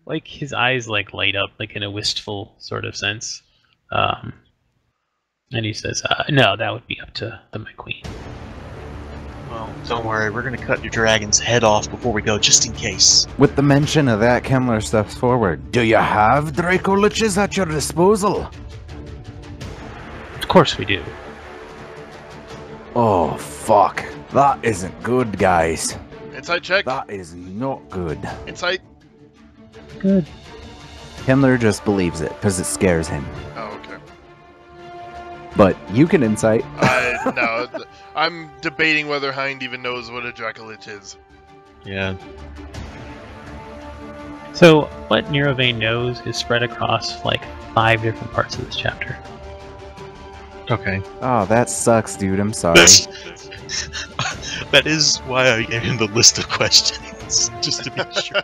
Like, his eyes, like, light up, like, in a wistful sort of sense. And he says, no, that would be up to my queen. Well, don't worry, we're gonna cut your dragon's head off before we go, just in case. With the mention of that, Kemmler steps forward. Do you have Dracoliches at your disposal? Of course we do. Oh, fuck. That isn't good, guys. Insight check. That is not good. Insight. Good. Kemmler just believes it, because it scares him. Oh, okay. But you can insight. No, I'm debating whether Hind even knows what a Dracolich is. Yeah. So, what Neurovane knows is spread across, like, 5 different parts of this chapter. Okay. Oh, that sucks, dude. I'm sorry. That is why I gave him the list of questions, just to be sure.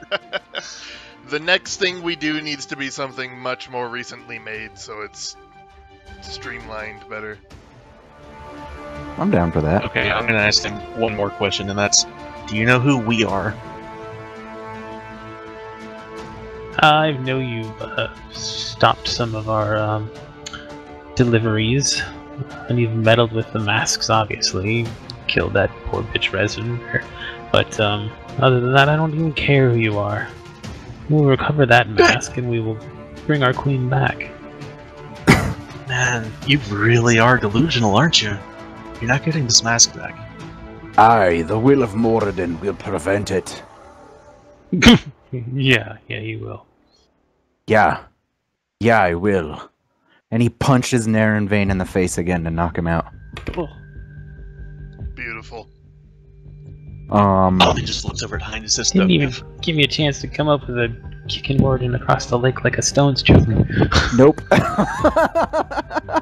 The next thing we do needs to be something much more recently made, so it's streamlined better. I'm down for that. Okay, I'm gonna ask him one more question, and that's, do you know who we are? I know you've stopped some of our deliveries, and you've meddled with the masks, obviously. Killed that poor bitch resident. But other than that, I don't even care who you are. We'll recover that mask, and we will bring our queen back. Man, you really are delusional, aren't you? You're not getting this mask back. Aye, the will of Moradin will prevent it. Yeah, you will. Yeah, I will. And he punches Neurovane in the face again to knock him out. Oh. Beautiful. Ollie just looks over at Hind and says, Didn't even give me a chance to come up with a kicking Warden across the lake like a stone's throw. Nope. I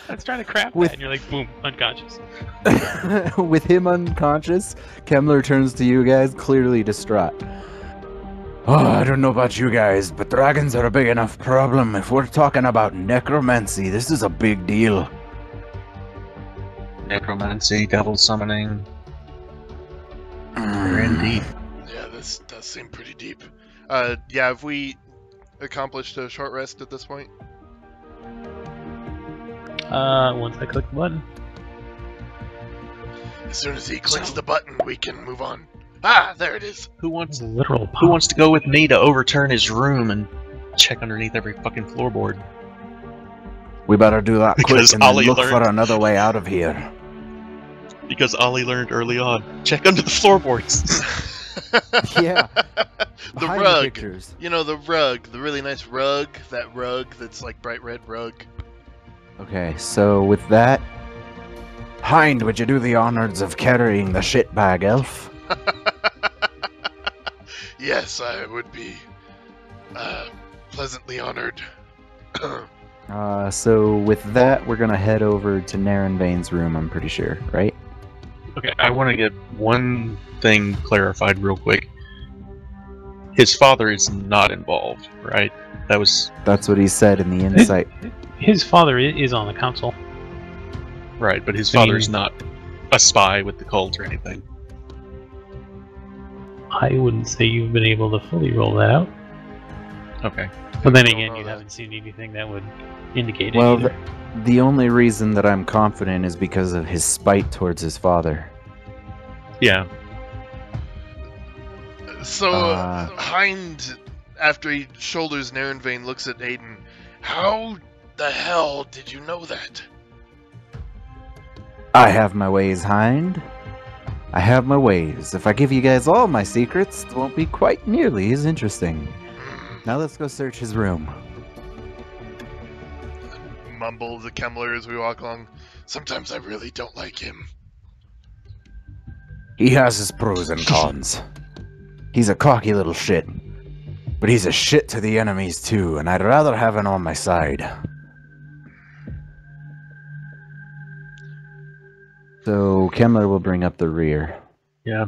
was trying to crap that, and you're like, boom, unconscious. With him unconscious, Kemmler turns to you guys, clearly distraught. Oh, I don't know about you guys, but dragons are a big enough problem. If we're talking about necromancy, this is a big deal. necromancy, devil summoning. We're in deep. Yeah, this does seem pretty deep. Yeah, have we accomplished a short rest at this point? Once I click the button. As soon as he clicks the button, we can move on. Ah, there it is. Who wants Literal Who wants to go with me to overturn his room and check underneath every fucking floorboard? We better do that quick Because and then Ollie look for learned- another way out of here. Because Ollie learned early on, check under the floorboards. Yeah. The Behind rug. pictures. You know, the rug. The really nice rug. That rug that's like bright red rug. Okay, so with that, Hind, would you do the honors of carrying the shitbag elf? Yes, I would be pleasantly honored. So with that, we're gonna head over to Narenvane's room, I'm pretty sure, right? Okay, I want to get one thing clarified real quick. His father is not involved, right? That's what he said in the insight. His father is on the council. Right, but his I mean- father's not a spy with the cult or anything. I wouldn't say you've been able to fully roll that out. Okay. But then Don't again, know you that. haven't seen anything that would indicate Well, it either. the only reason that I'm confident is because of his spite towards his father. Yeah. So, Uh, Hind, after he shoulders Narenvane, looks at Aiden. How the hell did you know that? I have my ways, Hind. I have my ways. If I give you guys all my secrets, it won't be quite nearly as interesting. Now let's go search his room. Mumble the Kemmler as we walk along. Sometimes I really don't like him. He has his pros and cons. He's a cocky little shit. But he's a shit to the enemies too, and I'd rather have him on my side. So, Kemmler will bring up the rear. Yeah.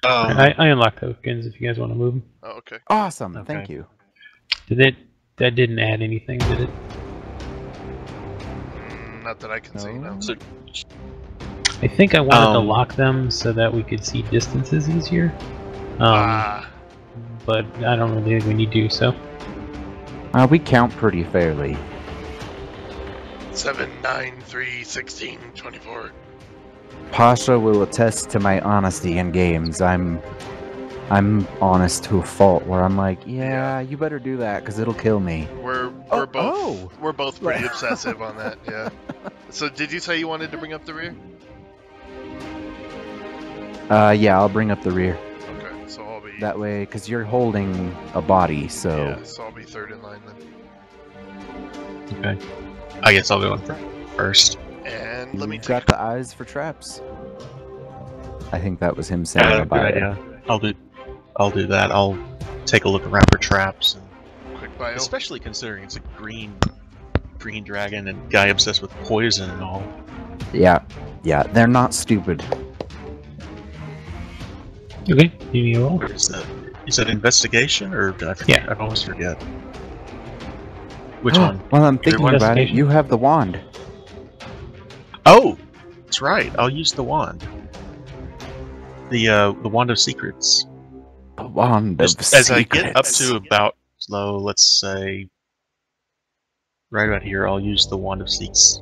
I unlocked tokens if you guys want to move them. Oh, okay. Awesome, Okay. thank you. That didn't add anything, did it? Not that I can see, no. So, I think I wanted to Um, lock them so that we could see distances easier. But I don't really think we need to, so. We count pretty fairly. 7, 9, 3, 16, 24. Pasha will attest to my honesty in games. I'm honest to a fault where I'm like, yeah, you better do that because it'll kill me. We're both pretty obsessive on that, yeah. So did you say you wanted to bring up the rear? Yeah, I'll bring up the rear. Okay, so I'll be That way, because you're holding a body, so... yeah, so I'll be third in line then. okay. I guess I'll go in first. And let me You've take got the eyes for traps. I think that was him saying Good about it. idea. I'll do that. I'll take a look around for traps, a quick bio. especially considering it's a green dragon and guy obsessed with poison and all. Yeah, they're not stupid. Okay, you need a roll? Where is that? Is that investigation or did I forget? Yeah. I always forget. Which one? Well, I'm thinking one? about it. Investigation. You have the wand. Oh, that's right. I'll use the wand. The wand of secrets. The wand of As I get up secrets. to about, let's say, right about here, I'll use the wand of secrets.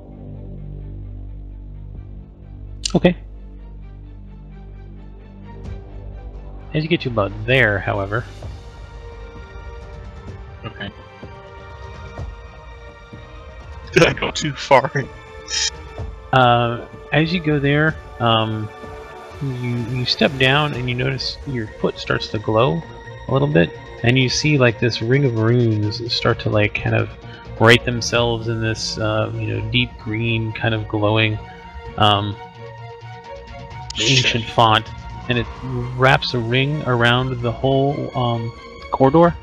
Okay. As you get to about there, however, Okay. Did I go too far? as you go there, you step down and you notice your foot starts to glow a little bit, and you see like this ring of runes start to like kind of write themselves in this deep green kind of glowing ancient font, and it wraps a ring around the whole corridor,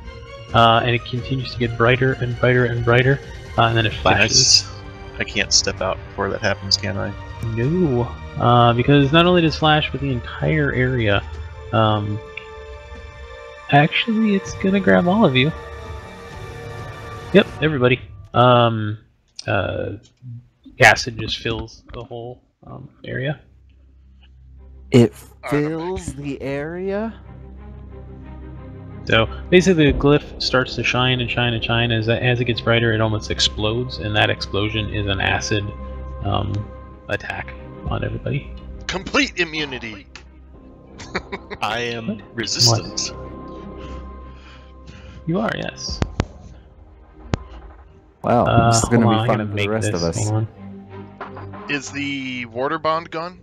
and it continues to get brighter and brighter and brighter, and then it flashes. I can't step out before that happens, can I? No, because not only does flash, but the entire area. Actually, it's gonna grab all of you. Yep, everybody. Acid just fills the whole area. It fills the area? So basically, the glyph starts to shine and shine and shine. As it gets brighter, it almost explodes, and that explosion is an acid attack on everybody. Complete immunity. I am resistant. You are, yes. Well, this is going to hold on, be I'm fun gonna for the make rest this. of us. Hold on. Is the water bond gone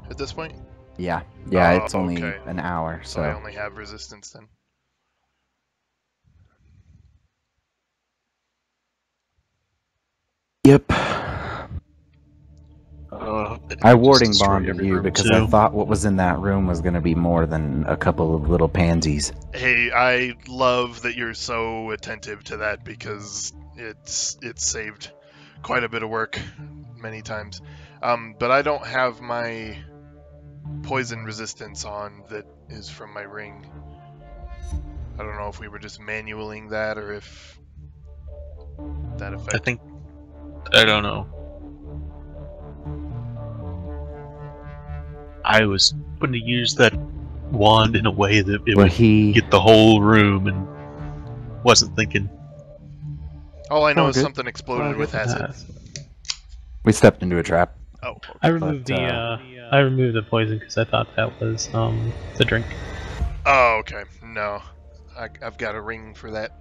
at this point? Yeah, Oh, it's only okay. an hour, So I so... only have resistance then. Yep. I warding bombed you because I thought what was in that room was going to be more than a couple of little pansies. Hey, I love that you're so attentive to that because it's saved quite a bit of work many times. But I don't have my poison resistance on that is from my ring. I don't know if we were just manualing that or if that affected. I don't know. I was going to use that wand in a way that it would get the whole room, and wasn't thinking. All I know is something exploded with acid. We stepped into a trap. Oh, okay. I removed I removed the poison because I thought that was the drink. Oh, okay. No, I've got a ring for that.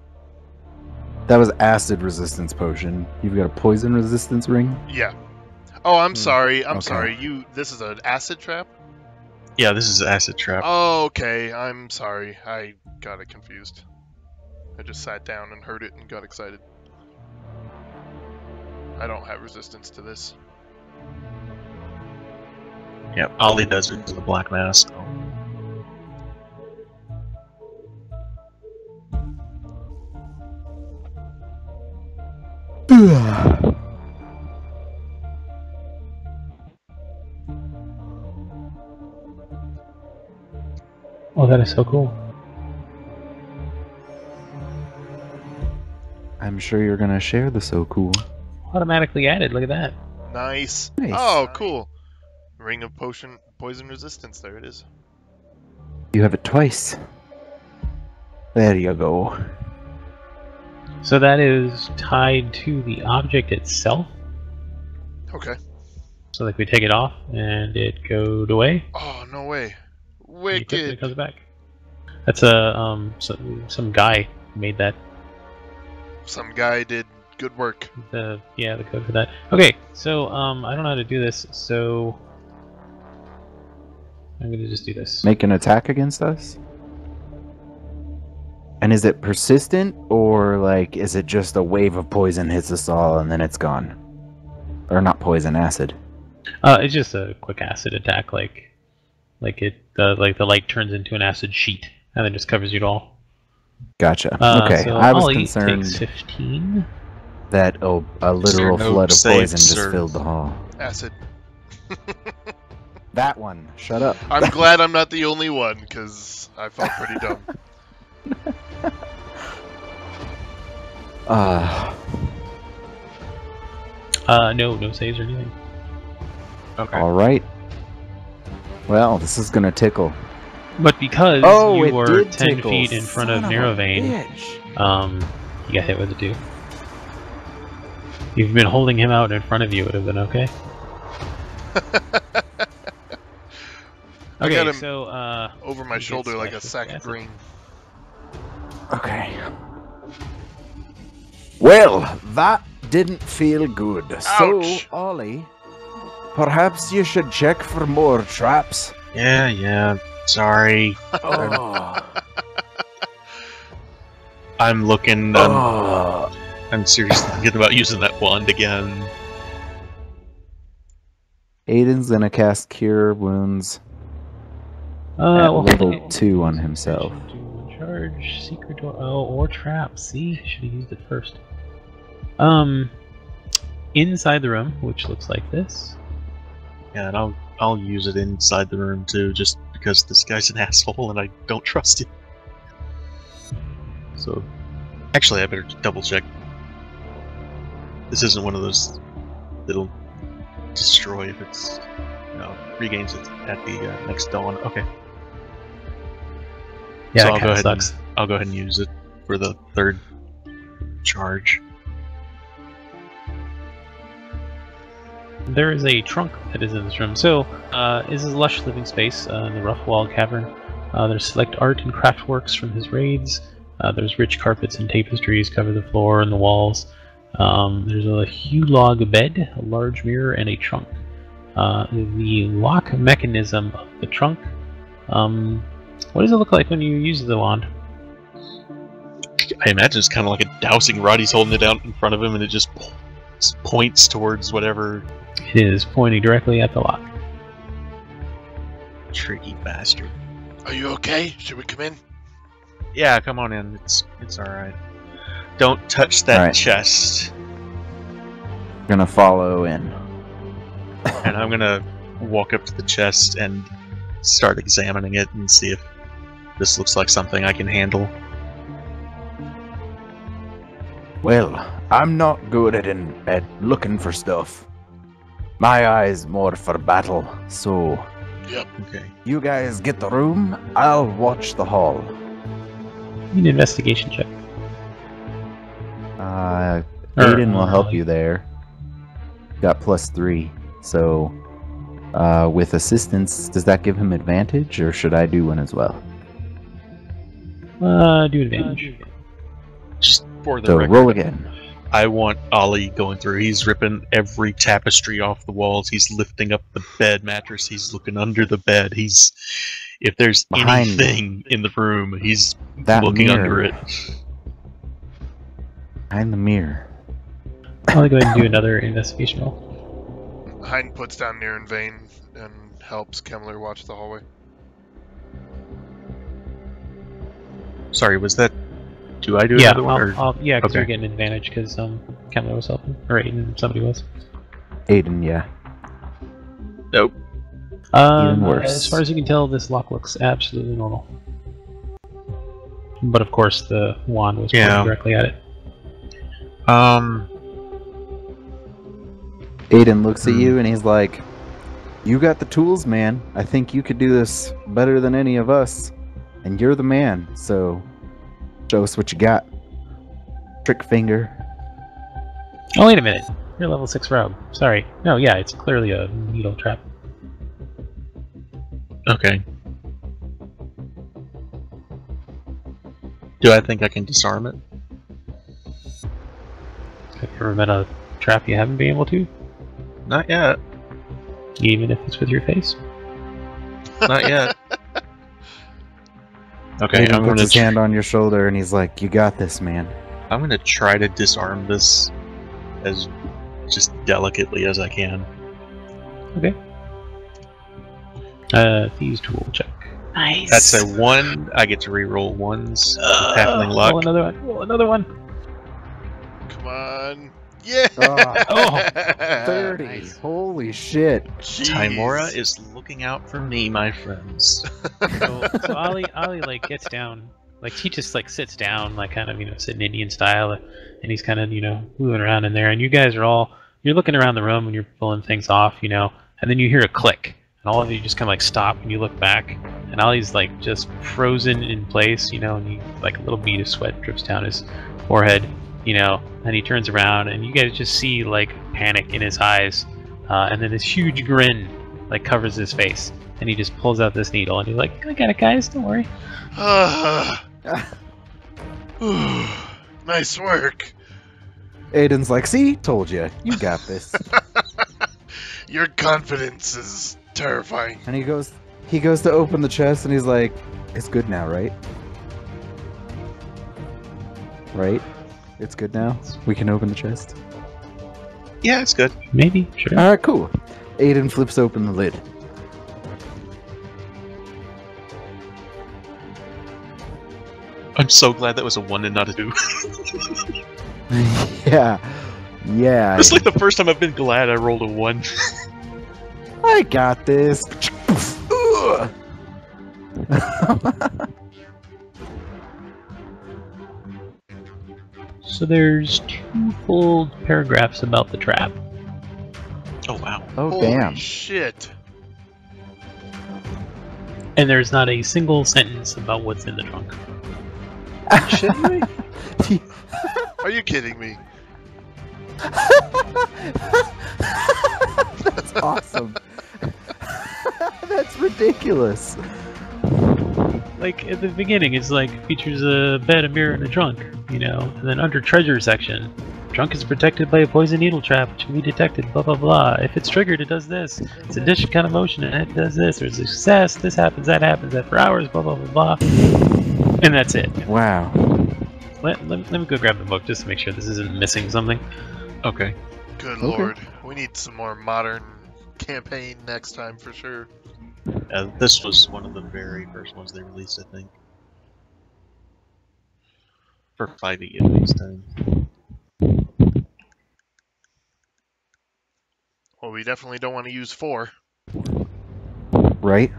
That was acid resistance potion. You've got a poison resistance ring? Yeah. Oh, I'm sorry. I'm sorry. This is an acid trap? Yeah, this is an acid trap. Oh, okay. I'm sorry. I got it confused. I just sat down and heard it and got excited. I don't have resistance to this. Yep, Ollie does it to the black mask. Oh, that is so cool. I'm sure you're gonna share the so cool. Automatically added, look at that. Nice. Oh, cool. Ring of poison resistance, there it is. You have it twice. There you go. So that is tied to the object itself. Okay. So like we take it off and it goes away. Oh, no way. Wicked. It comes back. That's a some guy made that. Some guy did good work. The code for that. Okay, so I don't know how to do this, so I'm gonna just do this. Make an attack against us? And is it persistent, or like is it just a wave of poison hits us all and then it's gone? Or not poison, acid. It's just a quick acid attack, like the light turns into an acid sheet and then just covers you all. Gotcha. Okay, so I was Ollie concerned takes 15. that a literal flood of poison just filled the hall. Acid. That one. Shut up. I'm glad I'm not the only one, because I felt pretty dumb. No saves or anything. Okay. All right. Well, this is gonna tickle. But because you were 10 tickle. feet in front of Neurovane, you got hit with it too. You've been holding him out in front of you, it would have been okay. Okay, so over my shoulder like a sack of grain. Okay. Well, that didn't feel good. Ouch. So, Ollie, perhaps you should check for more traps. Yeah. Sorry. Oh. I'm looking. I'm seriously thinking about using that wand again. Aiden's gonna cast Cure Wounds at level 2 on himself. Charge, secret door, or trap. See, should have used it first. Inside the room, which looks like this. Yeah, and I'll use it inside the room too, just because this guy's an asshole and I don't trust him. So, actually, I better double check. This isn't one of those that'll destroy if it's, regains it at the next dawn. Okay. Yeah, so that I'll go ahead and use it for the third charge. There is a trunk that is in this room. So, this is a lush living space in the rough-walled cavern. There's select art and craft works from his raids. There's rich carpets and tapestries cover the floor and the walls. There's a hew log bed, a large mirror, and a trunk. The lock mechanism of the trunk. What does it look like when you use the wand? I imagine it's kind of like a dowsing rod. He's holding it out in front of him, and it just points towards whatever. It is pointing directly at the lock. Tricky bastard. Are you okay? Should we come in? Yeah, come on in. It's alright. Don't touch that Alright. chest. Gonna follow in. And I'm gonna walk up to the chest and start examining it and see if this looks like something I can handle. Well, I'm not good at looking for stuff. My eye's more for battle, so Yep. Okay. you guys get the room, I'll watch the hall. Need an investigation check. Aiden will help you there. Got +3, so with assistance, does that give him advantage, or should I do one as well? Do advantage. Just for the So record, roll again. I want Ollie going through. He's ripping every tapestry off the walls. He's lifting up the bed mattress. He's looking under the bed. If there's Behind anything in the room, he's That looking mirror. under it. Behind the mirror. I'll go ahead and do another investigation roll. Hein puts down near in vain and helps Kemmler watch the hallway. Sorry, was that? Do I do Yeah, another one? Or? yeah, because Okay. you're getting an advantage because Kemmler was helping, or Aiden, somebody was. Aiden, yeah. Nope. Even worse. As far as you can tell, this lock looks absolutely normal. But of course, the wand was pointing Yeah. directly at it. Aiden looks at you and he's like, "You got the tools, man. I think you could do this better than any of us. And you're the man, so show us what you got." Trick finger. Oh, wait a minute. You're level 6 rogue. Sorry. No, yeah, it's clearly a needle trap. Okay. Do I think I can disarm it? Have you ever met a trap you haven't been able to? Not yet. Even if it's with your face? Not yet. Okay, Aiden I'm puts gonna his hand on your shoulder and he's like, "You got this, man." I'm gonna try to disarm this as just delicately as I can. Okay. Thieves tool check. Nice. That's a 1. I get to reroll ones. Halfling luck. Roll another one. Roll another one. Come on. Yeah! Oh, 30. Holy shit. Jeez. Timora is looking out for me, my friends. So Ollie like gets down, like he just like sits down, like kind of sitting Indian style, and he's kind of moving around in there, and you guys are you're looking around the room and you're pulling things off, and then you hear a click, and all of you just kind of like stop and you look back, and Ollie's like just frozen in place, and he like a little bead of sweat drips down his forehead, and he turns around and you guys just see like panic in his eyes, and then this huge grin like covers his face, and he just pulls out this needle and he's like, "I got it, guys, don't worry." Nice work. Aiden's like, "See? Told you. You got this." Your confidence is terrifying. And he goes to open the chest and he's like, "It's good now, right? Right? It's good now? We can open the chest?" Yeah, it's good. Maybe, sure. Alright, cool. Aiden flips open the lid. I'm so glad that was a 1 and not a 2. Yeah. Yeah. It's like the first time I've been glad I rolled a 1. I got this. Ugh. So there's 2 full paragraphs about the trap. Oh, wow. Oh, Holy damn. shit. And there's not a single sentence about what's in the trunk. Are you kidding me? That's awesome. That's ridiculous. Like, at the beginning, it's like, features a bed, a mirror, and a trunk, And then under treasure section, trunk is protected by a poison needle trap, which can be detected, blah, blah, blah. If it's triggered, it does this. It's a dish kind of motion, and it does this. There's a success, this happens, that for hours, blah, blah, blah, blah. And that's it. Wow. Let me go grab the book just to make sure this isn't missing something. Okay. Good Okay. lord. We need some more modern campaign next time for sure. This was one of the very first ones they released, I think. For 5e at least. Well, we definitely don't want to use 4. Right?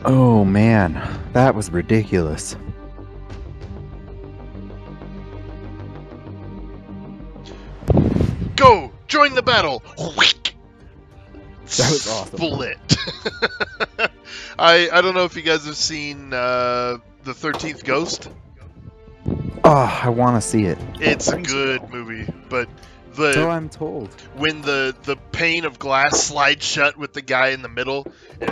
Oh man, that was ridiculous. Go! Join the battle! That was awesome. Split. I don't know if you guys have seen the 13th Ghost. Oh, I want to see it. It's a good movie, but So I'm told. when the pane of glass slides shut with the guy in the middle, and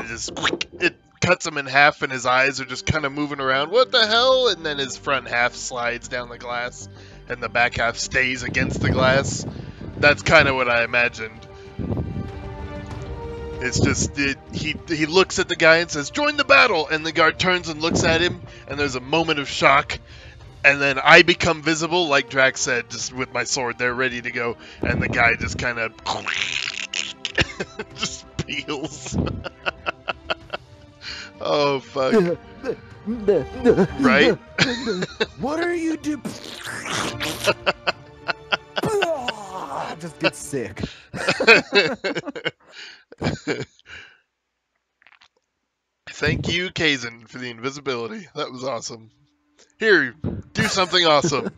it cuts him in half, and his eyes are just kind of moving around. What the hell? And then his front half slides down the glass, and the back half stays against the glass. That's kind of what I imagined. It's just he looks at the guy and says, "Join the battle," and the guard turns and looks at him, and there's a moment of shock. And then I become visible, like Drax said, just with my sword there, ready to go. And the guy just kind of just peels. Oh, fuck. Right? What are you doing? Just get sick. Thank you, Kazan, for the invisibility. That was awesome. Here, do something awesome.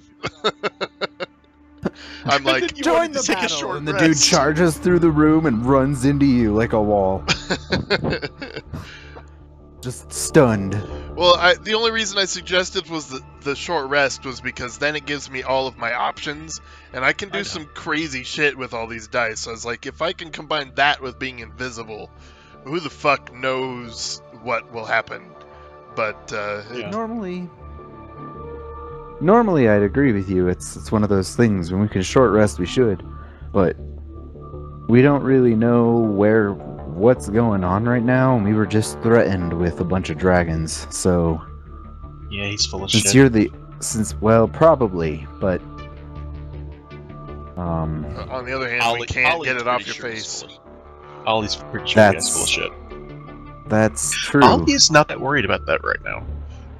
I'm like, Join the battle, and the dude charges through the room and runs into you like a wall. Just stunned. Well, the only reason I suggested was the short rest was because then it gives me all of my options, and I can do some crazy shit with all these dice. So I was like, if I can combine that with being invisible, who the fuck knows what will happen? But Normally, I'd agree with you. It's one of those things. When we can short rest, we should. But we don't really know what's going on right now, and we were just threatened with a bunch of dragons. So yeah, he's full of since shit. you're well, probably, but on the other hand, we can't get it off your face. Ollie's pretty sure he's full of shit. That's true. Ollie's not that worried about that right now.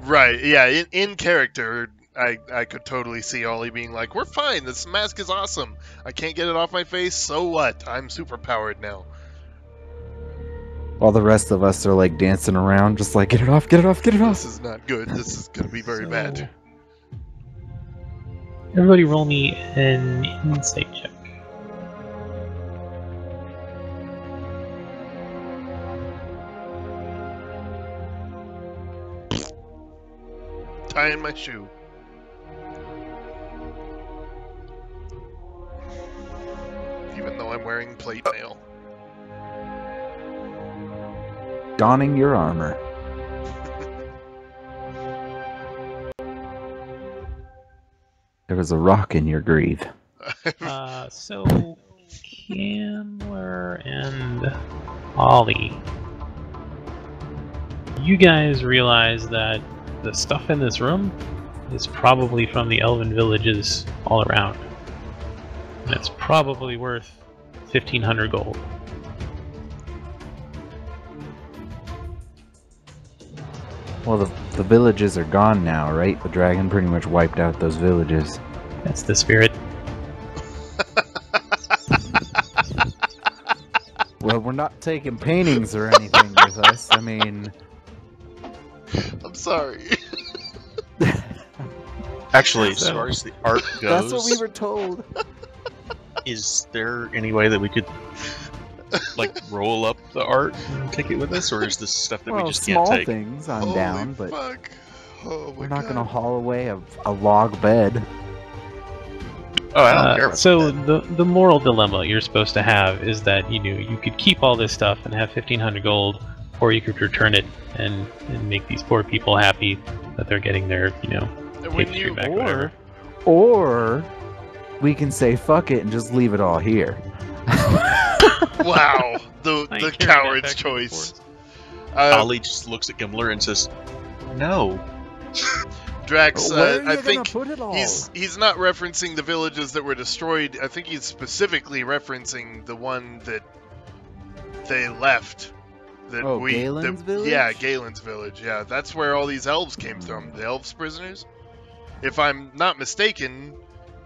Right? Yeah. In character, I could totally see Ollie being like, "We're fine. This mask is awesome. I can't get it off my face. So what? I'm super powered now." While the rest of us are like dancing around, just like, get it off, get it off, get it off. This is not good. This is gonna be very bad. Everybody roll me an insight check. Tying my shoe. Even though I'm wearing plate mail. Donning your armor. There was a rock in your greave. So Camler and Ollie, you guys realize that the stuff in this room is probably from the elven villages all around. And it's probably worth 1,500 gold. Well, the villages are gone now, right? The dragon pretty much wiped out those villages. That's the spirit. Well, we're not taking paintings or anything with us. I mean... I'm sorry. Actually, as far as the art goes... That's what we were told. Is there any way that we could, like, roll up the art and take it with us, or is this stuff that we just can't take? Small things, I'm down, but Fuck. Oh my we're not God. gonna haul away a log bed. Oh, I don't care about So that. the moral dilemma you're supposed to have is that you could keep all this stuff and have 1,500 gold, or you could return it and make these poor people happy that they're getting their tapestry back, whatever. Or we can say fuck it and just leave it all here. Wow, the carrying coward's that back and choice. forth. Ollie just looks at Gimler and says, "No." Drax, Where are you I gonna think put it all? he's not referencing the villages that were destroyed. I think he's specifically referencing the one that they left. That Galen's village? Yeah, Galen's village. Yeah, that's where all these elves came from. The elves prisoners. If I'm not mistaken,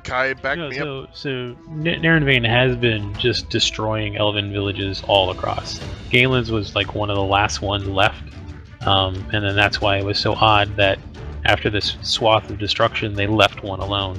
Kai, back me up. So Narenvane has been just destroying elven villages all across. Galen's was like one of the last ones left, and then that's why it was so odd that after this swath of destruction, they left one alone.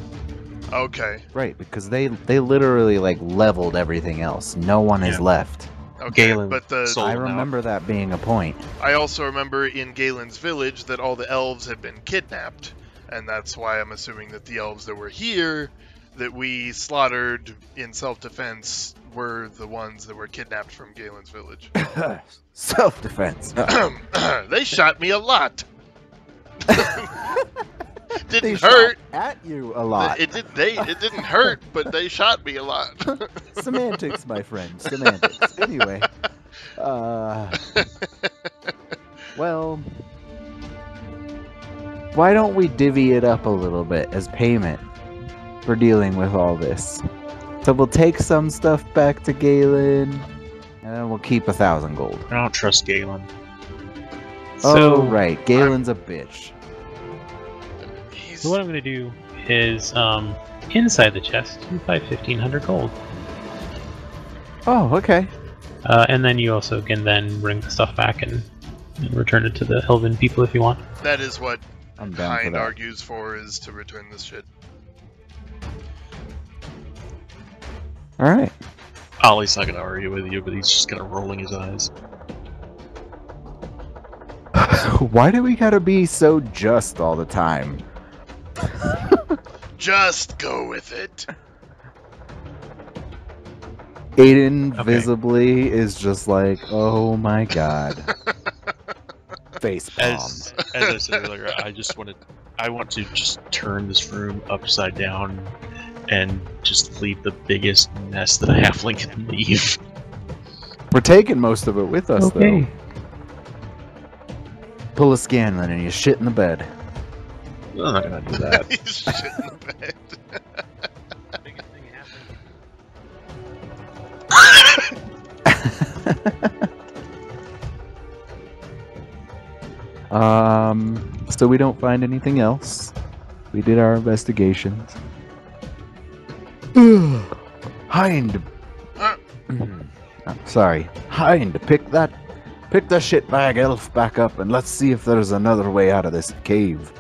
Okay. Right, because they literally like leveled everything else. No one is left. Okay, Galen but sold I them out. remember that being a point. I also remember in Galen's village that all the elves had been kidnapped, and that's why I'm assuming that the elves that were here, that we slaughtered in self-defense, were the ones that were kidnapped from Galen's village. Self-defense. They shot me a lot. They Didn't shot hurt. at you a lot. It didn't hurt, but they shot me a lot. Semantics, my friend. Semantics. Anyway. Well, why don't we divvy it up a little bit as payment for dealing with all this? So we'll take some stuff back to Galen, and then we'll keep 1,000 gold. I don't trust Galen. Oh, right. Galen's a bitch. So what I'm going to do is, inside the chest, you buy 1,500 gold. Oh, okay. And then you also can then bring the stuff back and return it to the elven people if you want. That is what I'm down for Hind that. argues for, is to return this shit. Alright. Ollie's not gonna argue with you, but he's just kind of rolling his eyes. Why do we gotta be so just all the time? Just go with it. Aiden Okay. visibly is just like, oh my god. Face palm. As I said earlier, I want to just turn this room upside down and just leave the biggest mess that a halfling can leave. We're taking most of it with us, Okay. though. Pull a Scanlan and you shit in the bed. I'm not gonna do that. He's shit in the bed. So we don't find anything else. We did our investigations. Hind. Sorry. Hind, pick the shitbag elf back up and let's see if there's another way out of this cave.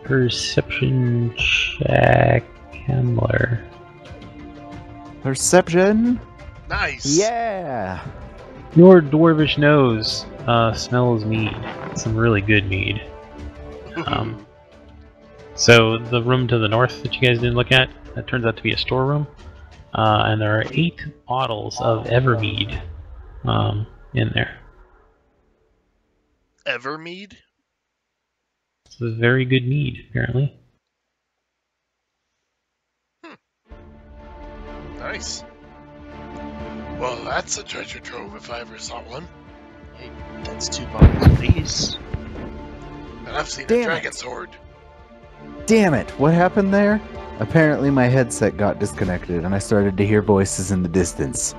Perception check, Kemmler. Perception? Nice. Yeah. Your dwarvish nose smells mead. Some really good mead. So the room to the north that you guys didn't look at, that turns out to be a storeroom. And there are 8 bottles of Evermead in there. Evermead? It's a very good mead, apparently. Nice. Well, that's a treasure trove if I ever saw one. Hey, that's 2 bottles of these. And I've seen Damn a dragon it. sword. Damn it, what happened there? Apparently my headset got disconnected and I started to hear voices in the distance.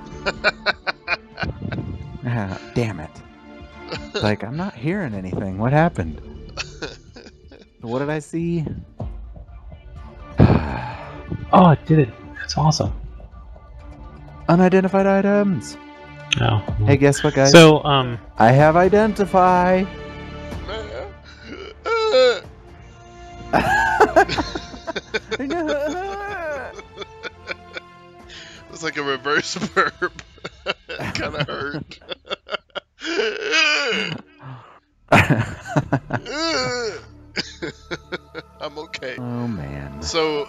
Ah, damn it. Like, I'm not hearing anything. What happened? What did I see? Oh, it did it. That's awesome. Unidentified items. Oh. Hey, guess what, guys? So, I have identify. It's like a reverse burp. It kind of hurt. I'm okay. Oh, man. So,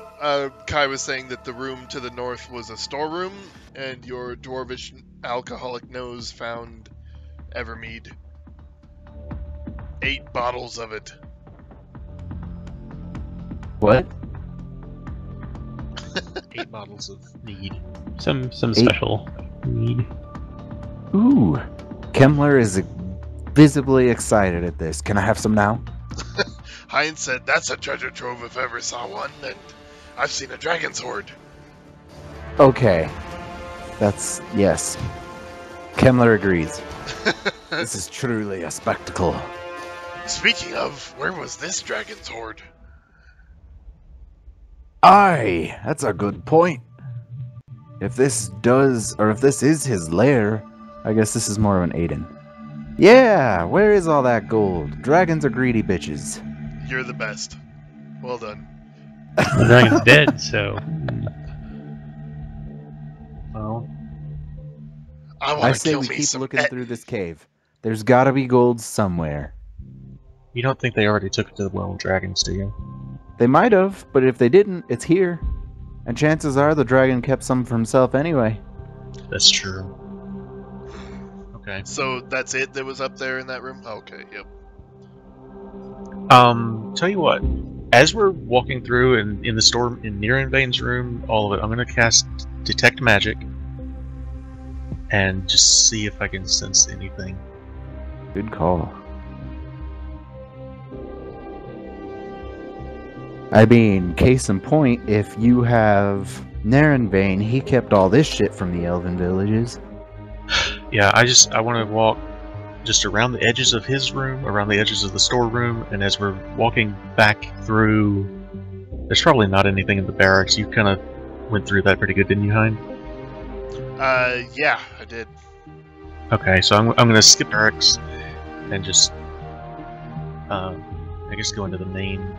Kai was saying that the room to the north was a storeroom, and your dwarvish alcoholic nose found Evermead. 8 bottles of it. What? 8 bottles of mead. some special mead. Ooh. Kemmler is visibly excited at this. Can I have some now? Heinz said, "That's a treasure trove if ever saw one, and I've seen a dragon's horde." Okay. That's... yes. Kemmler agrees. This is truly a spectacle. Speaking of, where was this dragon's horde? Aye, that's a good point. If this does, or if this is his lair, I guess this is more of an Aiden. Yeah, where is all that gold? Dragons are greedy bitches. You're the best. Well done. The dragon's dead, so Well, I I want to say kill we me keep some looking through this cave. There's gotta be gold somewhere. you don't think they already took it to the Well of Dragons, do you? They might have, but if they didn't, it's here. And chances are the dragon kept some for himself anyway. That's true. Okay. So that's it that was up there in that room? Okay, yep. Tell you what. As we're walking through and in the store in Nirenvain's room, all of it, I'm gonna cast Detect Magic and just see if I can sense anything. Good call. I mean, case in point, if you have Nirenvain, he kept all this shit from the elven villages. Yeah, I want to walk just around the edges of his room, around the edges of the storeroom, and as we're walking back through, there's probably not anything in the barracks. You kind of went through that pretty good, didn't you, Hein? Yeah, I did. Okay, so I'm gonna skip barracks and just, I guess go into the main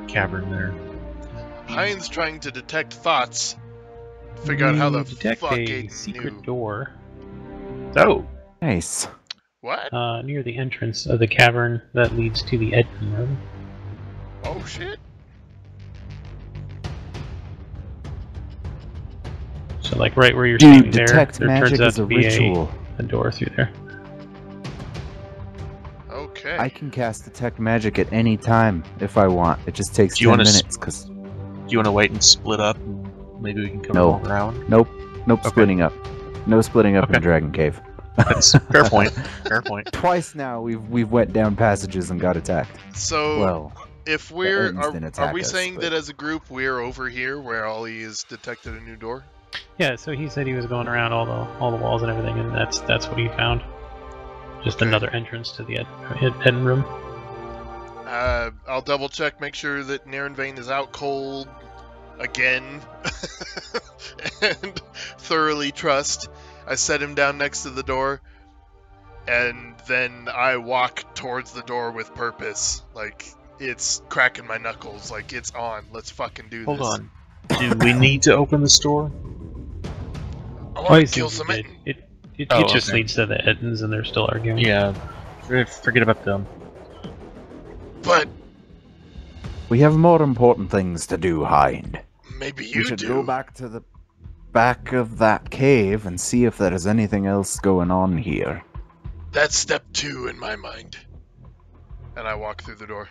cavern there. Heinz trying to detect thoughts. Figure out how the detect fuck a Aiden secret knew. door Oh, Nice. What? near the entrance of the cavern that leads to the Edmund room. Oh shit. So, like right where you're Dude, standing there, detect there magic turns out is to a be ritual. a door through there. Okay. I can cast detect magic at any time if I want. It just takes Do you 10 wanna minutes, cause... do you want to wait and split up, and maybe we can come No. all around? Nope. Nope, Okay. splitting up. No splitting up in Okay. Dragon Cave. That's fair point. Fair point. Twice now we've went down passages and got attacked. So Well, if we're Edens didn't are attack we us, saying but- that as a group we're over here where Ollie has detected a new door? Yeah, so he said he was going around all the walls and everything, and that's what he found. Just Okay. another entrance to the Eden room. I'll double check, make sure that Nirenvain is out cold again, and thoroughly trust. I set him down next to the door, and then I walk towards the door with purpose. Like, it's cracking my knuckles. Like, it's on. Let's fucking do Hold this. on. Do we need to open the store? I Oh, want he to kill seems some good. Eden. It Oh, just okay. leads to the Edens, and they're still arguing. Yeah. Forget about them. But we have more important things to do, Hind. maybe We you should do. go back to the back of that cave and see if there is anything else going on here. That's step 2 in my mind. And I walk through the door.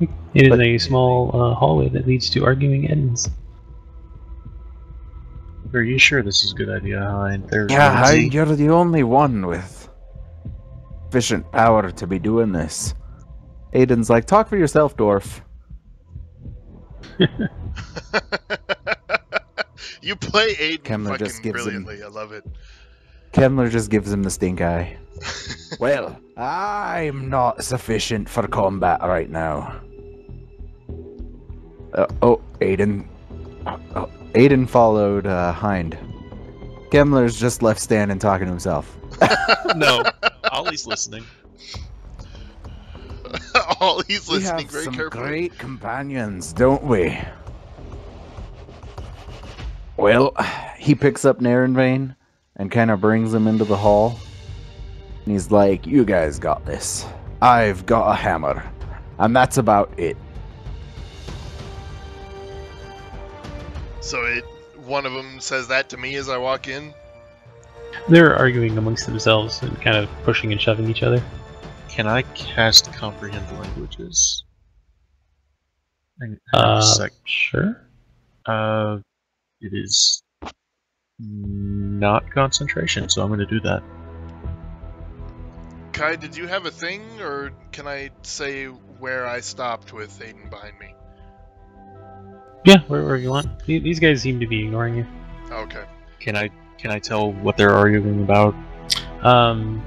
It is But- a small hallway that leads to arguing Edens. Are you sure this is a good idea, Hein? There's Yeah, Lindsay. Hind, you're the only one with sufficient power to be doing this. Aiden's like, talk for yourself, dwarf. You play Aiden Kemmler just fucking gives him- brilliantly. I love it. Kemmler just gives him the stink eye. Well, I'm not sufficient for combat right now. Aiden. Aiden followed Hind. Kemmler's just left standing talking to himself. No, Ollie's listening. Ollie's We listening have very some carefully. great companions, don't we? Well, he picks up Nirenvain and kind of brings him into the hall. And he's like, you guys got this. I've got a hammer. And that's about it. So one of them says that to me as I walk in. They're arguing amongst themselves and kind of pushing and shoving each other. Can I cast Comprehend Languages? Hang on a sec. Sure. It is not concentration, so I'm going to do that. Kai, did you have a thing, or can I say where I stopped with Aiden behind me? Yeah, wherever you want. These guys seem to be ignoring you. Okay. Can I tell what they're arguing about?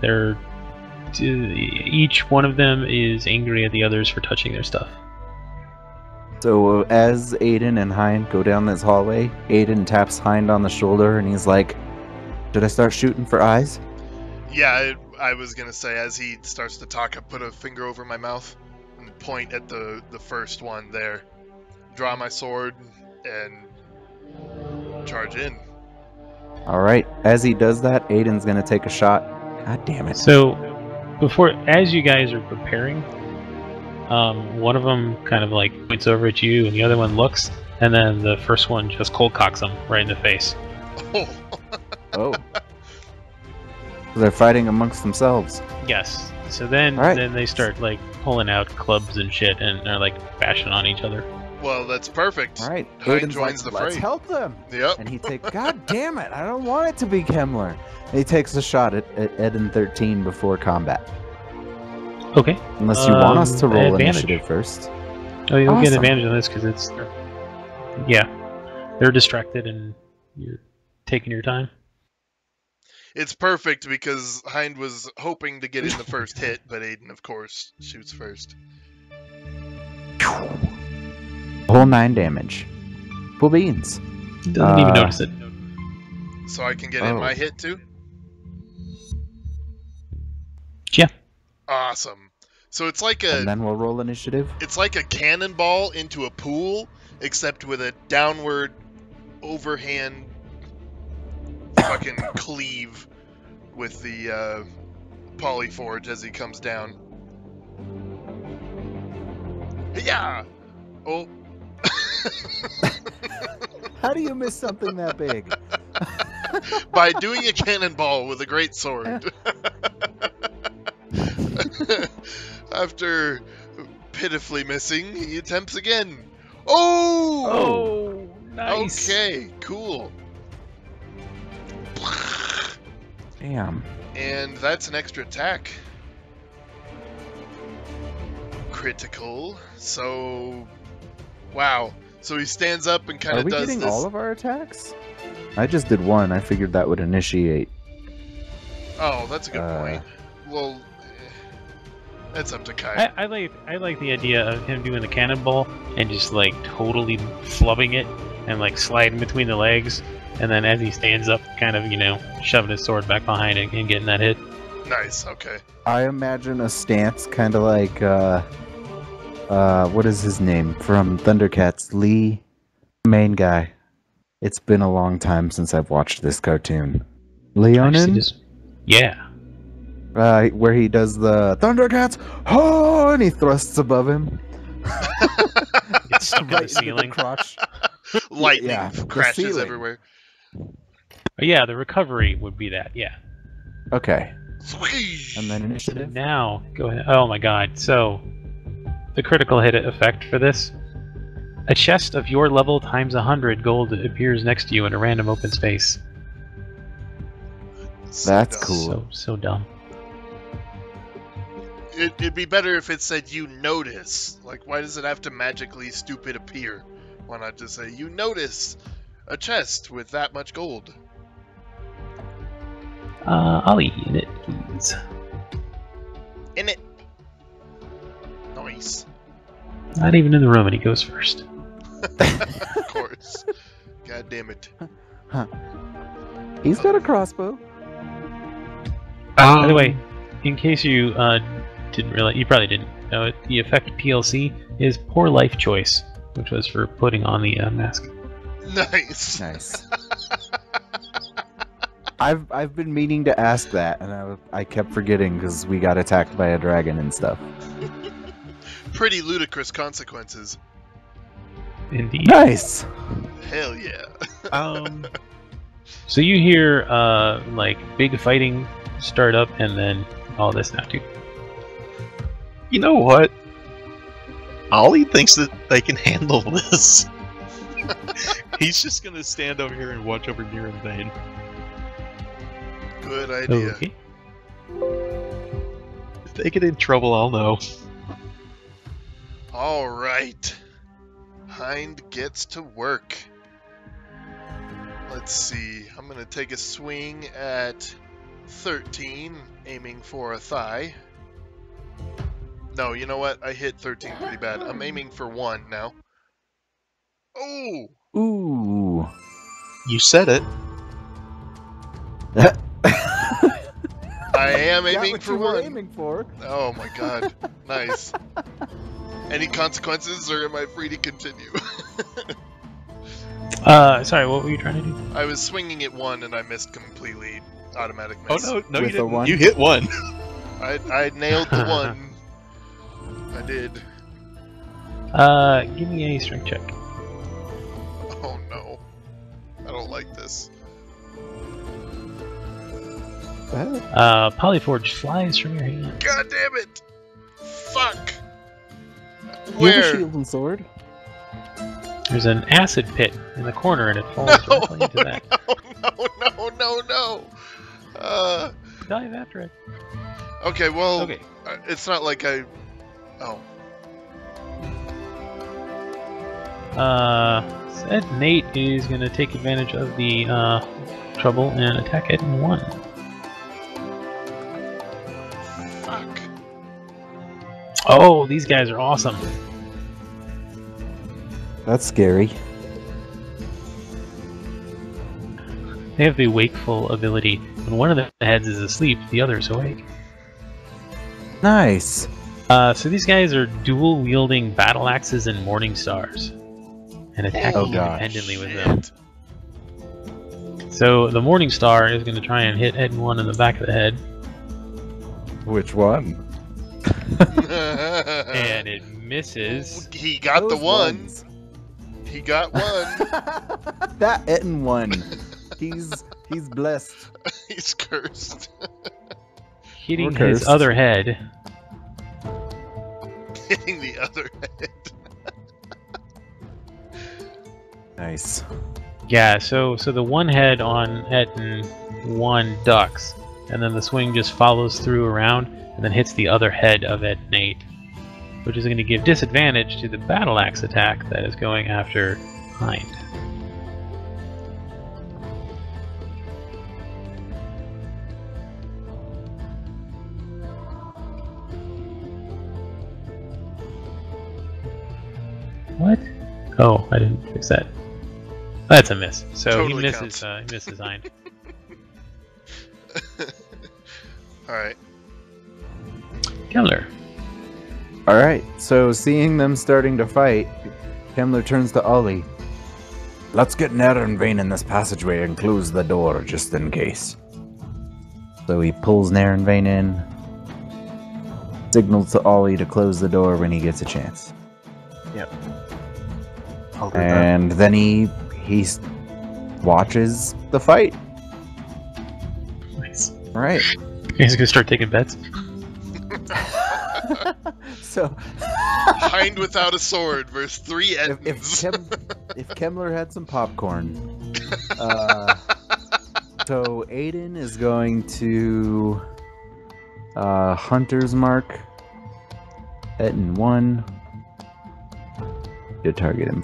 They're each one of them is angry at the others for touching their stuff. So as Aiden and Hind go down this hallway, Aiden taps Hind on the shoulder and he's like, "Should I start shooting for eyes?" Yeah, I was gonna say, as he starts to talk, I put a finger over my mouth and point at the first one there. Draw my sword and charge in. Alright, as he does that, Aiden's gonna take a shot. God damn it. So, as you guys are preparing, one of them kind of like points over at you, and the other one looks, and then the first one just cold cocks him right in the face. Oh. Oh. They're fighting amongst themselves. Yes. So then they start like pulling out clubs and shit, and they're like bashing on each other. Well, that's perfect. Alright, Hind Aiden's joins like, the let's fray. help them! Yep. And he takes, God damn it, I don't want it to be Kemmler. And he takes a shot at Eden 13 before combat. Okay. Unless you want us to roll advantage. initiative first. Oh, you'll get Awesome. advantage on this because it's... Yeah. They're distracted and you're taking your time. It's perfect because Hind was hoping to get in the first hit, but Aiden, of course, shoots first. Whole 9 damage. Full beans. Doesn't even notice it. So I can get in my hit too? Yeah. Awesome. So it's like And then we'll roll initiative. it's like a cannonball into a pool, except with a downward overhand fucking cleave with the polyforge as he comes down. Yeah. Oh. How do you miss something that big? By doing a cannonball with a great sword. After pitifully missing, he attempts again. Oh! Oh, nice. Okay, cool. Damn. And that's an extra attack. Critical. So, wow. So he stands up and kind Are of we does getting this. all of our attacks? I just did one. I figured that would initiate. Oh, that's a good point. Well, that's up to Kai. I like the idea of him doing the cannonball and just like totally flubbing it and like sliding between the legs, and then as he stands up, kind of shoving his sword back behind it and getting that hit. Nice. Okay. I imagine a stance kind of like, what is his name from Thundercats? Lee, main guy. It's been a long time since I've watched this cartoon. Leonin? Yeah. Where he does the Thundercats, oh, and he thrusts above him. Gets stuck in the Right into ceiling. crotch. Lightning Yeah, the crashes ceiling. everywhere. Yeah, the recovery would be that. Yeah. Okay. Squeeze. And then initiative. Now, go ahead. Oh my god. So, the critical hit effect for this. A chest of your level times 100 gold appears next to you in a random open space. That's dumb. cool. So dumb. It'd be better if it said you notice. Like, why does it have to magically stupid appear? Why not just say you notice a chest with that much gold? I'll eat it, please. In it. Nice. Not even in the room, and he goes first. Of course. God damn it. He's got a crossbow. By the way, in case you didn't realize, you probably didn't know it, the effect PLC is poor life choice, which was for putting on the mask. Nice. Nice. I've been meaning to ask that, and I kept forgetting because we got attacked by a dragon and stuff. Pretty ludicrous consequences. Indeed. Nice. Hell yeah. So you hear like big fighting start up, and then all this now too. You know what? Ollie thinks that they can handle this. He's just gonna stand over here and watch over Near and Vane. Good idea. Okay. They get in trouble, I'll know. All right. Hind gets to work. Let's see. I'm going to take a swing at 13, aiming for a thigh. No, you know what? I hit 13 pretty bad. I'm aiming for 1 now. Oh! Ooh. You said it. I am Got aiming what for you were 1. aiming for. Oh my god. Nice. Any consequences, or am I free to continue? Sorry, what were you trying to do? I was swinging at 1 and I missed completely. Automatic Oh miss. no, no, With you a didn't. 1? You hit 1. I nailed the 1. I did. Give me a strength check. Oh no. I don't like this. Polyforge flies from your hand. God damn it! Fuck! You have a Where? shield and sword? There's an acid pit in the corner, and it falls directly into that. No. Dive after it. Okay, well, Okay. it's not like I... Oh. Said Nate is gonna take advantage of the trouble and attack it in 1. Fuck. Oh, these guys are awesome. That's scary. They have the wakeful ability. When one of the heads is asleep, the other is awake. Nice. So these guys are dual-wielding battle axes and morning stars, and attacking Oh, gosh. independently with them. So the morning star is going to try and hit Ed 1 in the back of the head, Which one? and it misses. He got the Those 1. ones. He got 1. That Etten one. He's blessed. He's cursed. Hitting Or his cursed. other head. Hitting the other head. Nice. Yeah, so the one head on Etten 1 ducks, and then the swing just follows through around, and then hits the other head of Etten 8, which is going to give disadvantage to the battle axe attack that is going after Hind. What? Oh, I didn't fix that. That's a miss. So Totally he misses Hind. Alright. Killer. Alright, so seeing them starting to fight, Himmler turns to Ollie. Let's get Narenvane in this passageway and close the door just in case. So he pulls Narenvane in, signals to Ollie to close the door when he gets a chance. Yep. I'll do that. And then he watches the fight. Nice. Right. He's gonna start taking bets. So Hind without a sword versus 3 if Ettins. if Kemmler had some popcorn, so Aiden is going to Hunter's Mark Etten 1 to target him.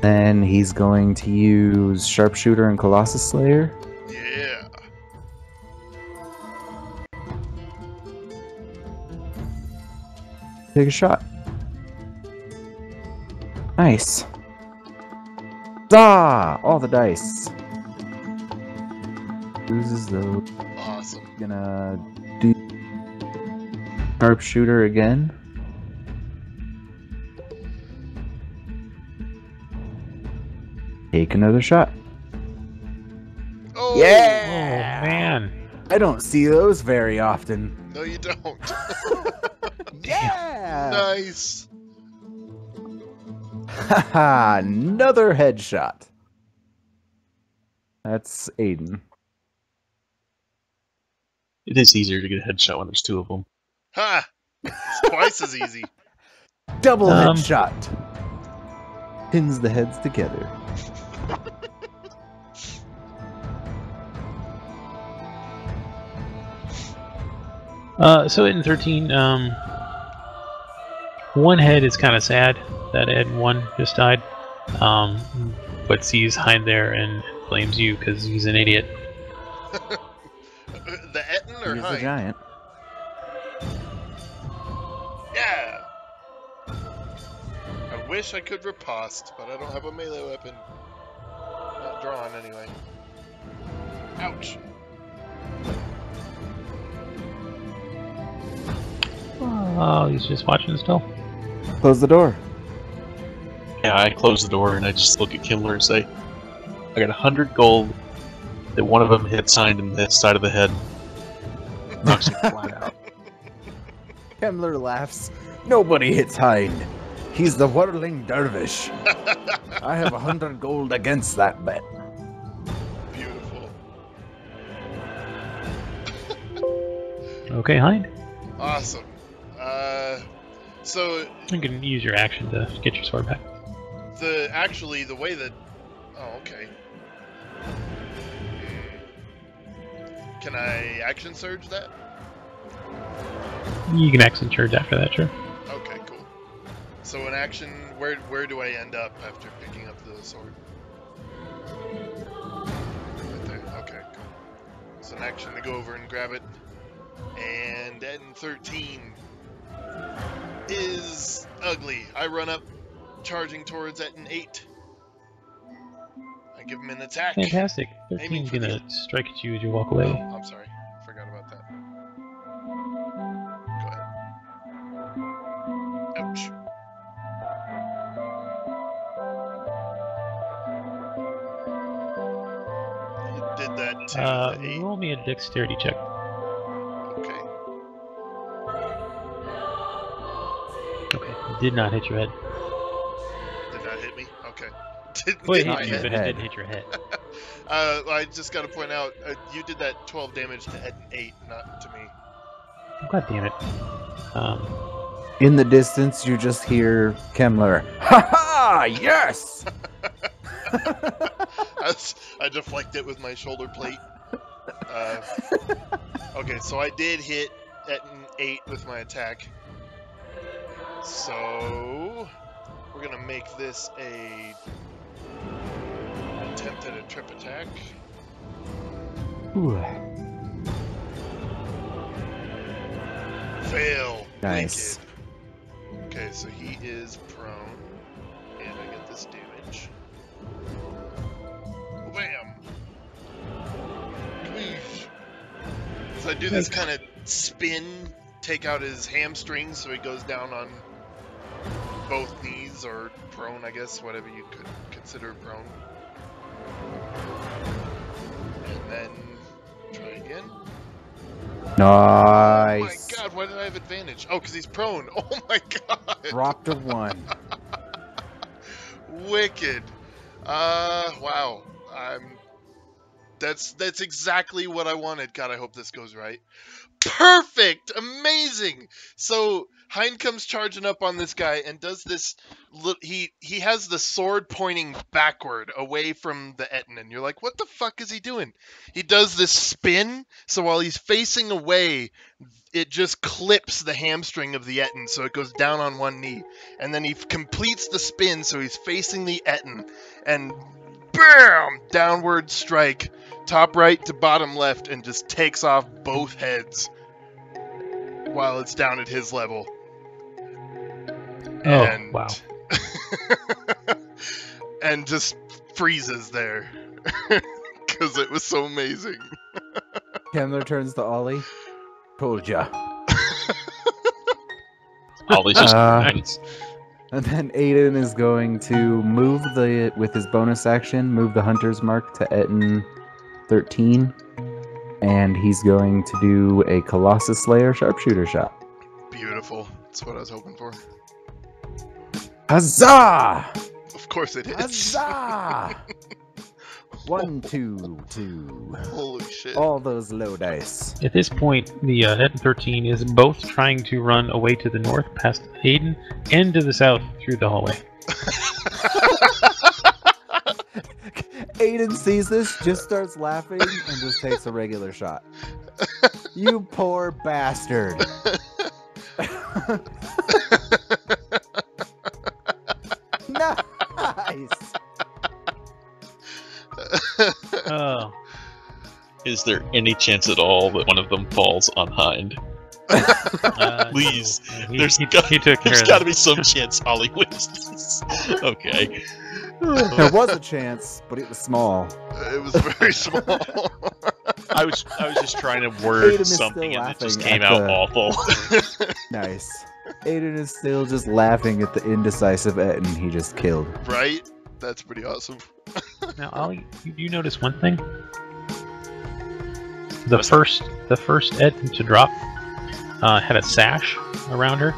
Then he's going to use Sharpshooter and Colossus Slayer. Yeah. Take a shot. Nice. Ah! All the dice. Loses though. Awesome. Gonna do Sharpshooter again. Take another shot. Oh! Oh man. I don't see those very often. No, you don't. Yeah! Nice. Haha, another headshot. That's Aiden. It is easier to get a headshot when there's 2 of them. Ha! It's twice as easy. Double headshot. Pins the heads together. So in 13, one head is kind of sad that Ed 1 just died, but sees Hind there and blames you because he's an idiot. The Etten or He's the Hind? giant. Yeah! I wish I could riposte, but I don't have a melee weapon. Not drawn, anyway. Ouch! Oh, he's just watching still. Close the door. Yeah, I close the door and I just look at Kimmler and say, I got 100 gold that one of them hits Hind in the side of the head. Knocks him flat out. Kemmler laughs. Nobody hits Hind. He's the whirling dervish. I have 100 gold against that bet. Beautiful. Okay, Hind. Awesome. So You can use your action to get your sword back. the way that... Oh, okay. Can I action surge that? You can action charge after that, sure. Okay, cool. So an action, where do I end up after picking up the sword? Right there. Okay, cool. So an action to go over and grab it. And N 13 is ugly. I run up, charging towards N 8. I give him an attack. Fantastic. Aiming 13's for gonna the- strike at you as you walk away. Oh, I'm sorry. Forgot about that. Go ahead. Ouch. You did that to the 8. Roll me a dexterity check. Okay. Okay, did not hit your head. Did not hit me? Okay. Didn't Wait, hit my hit you, head. but it didn't hit your head. I just gotta point out, you did that 12 damage to Ed 8, not to me. God damn it. In the distance, you just hear Kemmler. Ha ha! Yes! I deflect it with my shoulder plate. Okay, so I did hit at an 8 with my attack. So we're gonna make this a attempt at a trip attack. Ooh. Fail. Nice. Wicked. Okay, so he is prone, and I get this damage. Bam. Queesh. So I do this kind of spin, take out his hamstrings so he goes down on both knees, or prone, I guess, whatever you could consider prone. And then try again. Nice. Oh my god, why did I have advantage? Oh, because he's prone. Oh my god. Drop to 1. Wicked. Wow. That's exactly what I wanted. God, I hope this goes right. Perfect! Amazing! So Hind comes charging up on this guy and does this. He has the sword pointing backward away from the Etten, and you're like, what the fuck is he doing? He does this spin, so while he's facing away, it just clips the hamstring of the Etten, so it goes down on one knee, and then he completes the spin, so he's facing the Etten, and BAM! Downward strike, top right to bottom left, and just takes off both heads while it's down at his level. Oh, And, wow. and just freezes there. Because it was so amazing. Kemmler turns to Ollie. Told ya. Ollie's just Nice. And then Aiden is going to move with his bonus action, move the Hunter's Mark to Etten 13. And he's going to do a Colossus Slayer sharpshooter shot. Beautiful. That's what I was hoping for. Huzzah! Of course it is. Huzzah! 1, 2, 2. Holy shit. All those low dice. At this point, the Etten 13 is both trying to run away to the north past Aiden and to the south through the hallway. Aiden sees this, just starts laughing, and just takes a regular shot. You poor bastard. Nice. Oh. Is there any chance at all that one of them falls on Hind? Please. He, There's he, got, he took care there's of got that. to be some chance Ollie wins this. Okay. There was a chance, but it was small. It was very small. I was just trying to word Aiden is something still and it just laughing came at out the- awful. Nice. Aiden is still just laughing at the indecisive Etten he just killed. Right? That's pretty awesome. Now, Ollie, you notice one thing? The first Ed to drop had a sash around her,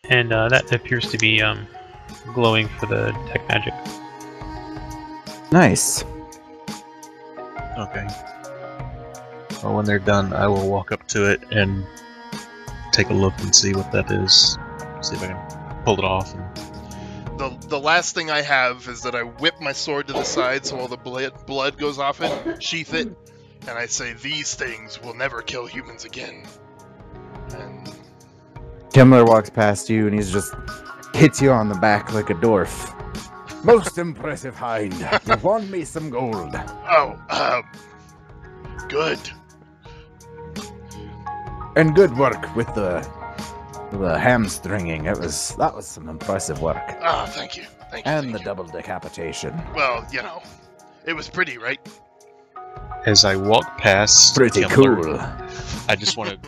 and that appears to be glowing for the tech magic. Nice. Okay. Well, when they're done, I will walk up to it and take a look and see what that is. See if I can pull it off. And... The last thing I have is that I whip my sword to the side so all the blood goes off it, sheath it, and I say, "These things will never kill humans again." And Kimmler walks past you and he's just hits you on the back like a dwarf. Most impressive, Hind. You won me some gold. Good. And good work with the hamstringing. That was some impressive work. Thank you. Thank you. And thank the you. double decapitation. Well, it was pretty, right? As I walk past Pretty Kimmler, cool. I just want to...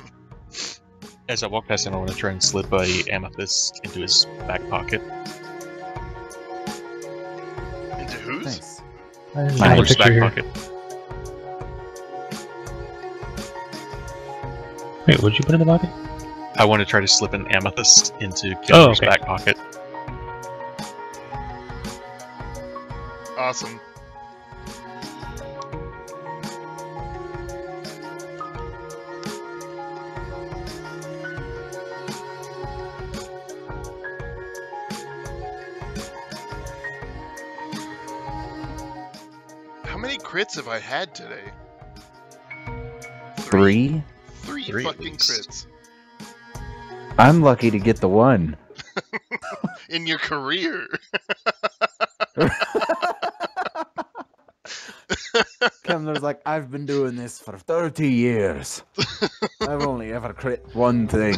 As I walk past him, I want to try and slip a amethyst into his back pocket. Into whose? Nice. I didn't have a Kimmler's picture back here. pocket. Wait, what'd you put in the bucket? I want to try to slip an amethyst into Kimmler's Oh, okay. back pocket. Awesome. How many crits have I had today? Three? Three Three at fucking least. crits. I'm lucky to get the one. In your career. Kimmler's like, I've been doing this for 30 years. I've only ever crit one thing.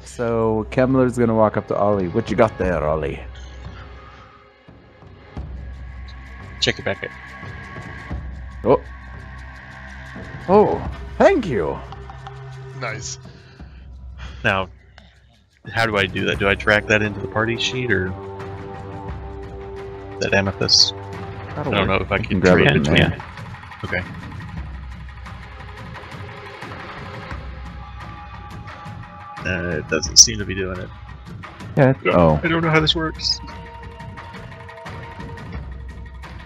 So Kimmler's gonna walk up to Ollie. What you got there, Ollie? Check your back. Oh. Oh, thank you. Nice. Now, how do I do that? Do I drag that into the party sheet, or that amethyst? I don't know if I can grab trade it in between. there. Okay. It doesn't seem to be doing it. Yeah. Oh. I don't know how this works.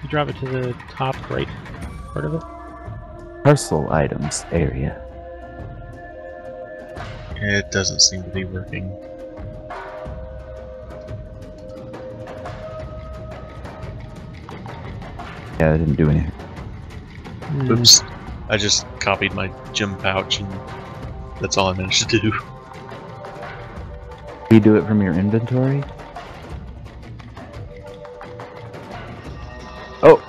You drop it to the top right part of it. Parcel items area. It doesn't seem to be working. Yeah, I didn't do anything. Oops. I just copied my gem pouch, and that's all I managed to do. You do it from your inventory? Oh!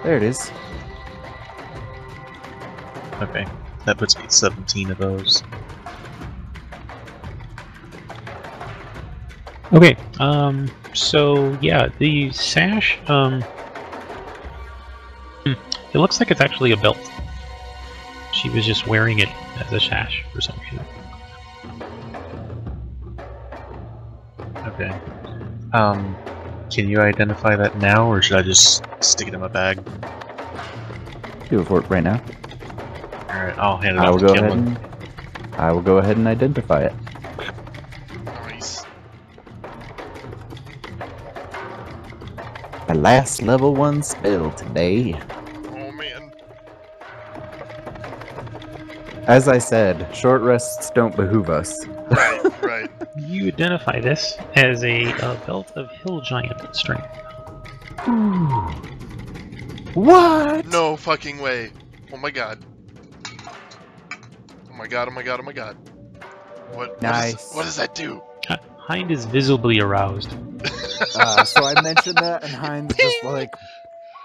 There it is. Okay. That puts me at 17 of those. Okay, so yeah, the sash, it looks like it's actually a belt. She was just wearing it as a sash for some reason. Okay. Can you identify that now, or should I just stick it in my bag? Do it for it right now. Alright, I'll hand it I off will to go ahead Kimlin. and I will go ahead and identify it. Nice. My last level 1 spell today. Oh man. As I said, short rests don't behoove us. Right, right. You identify this as a belt of hill giant strength. What? No fucking way. Oh my god. Oh my god, oh my god, oh my god. Nice. What does that do? Hind is visibly aroused. So I mentioned that, and Heinz just like,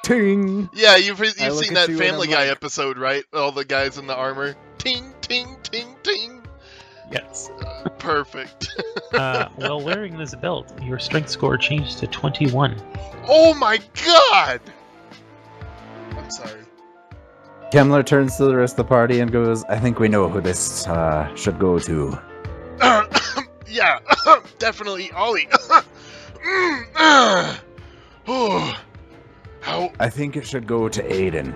ting. Yeah, you've I seen look at that you and Family I'm Guy like- episode, right? All the guys in the armor. Ting, ting, ting, ting. Yes. Perfect. While wearing this belt, your strength score changed to 21. Oh my god! I'm sorry. Kemmler turns to the rest of the party and goes, I think we know who this should go to. Yeah, definitely Ollie. Oh, how? I think it should go to Aiden.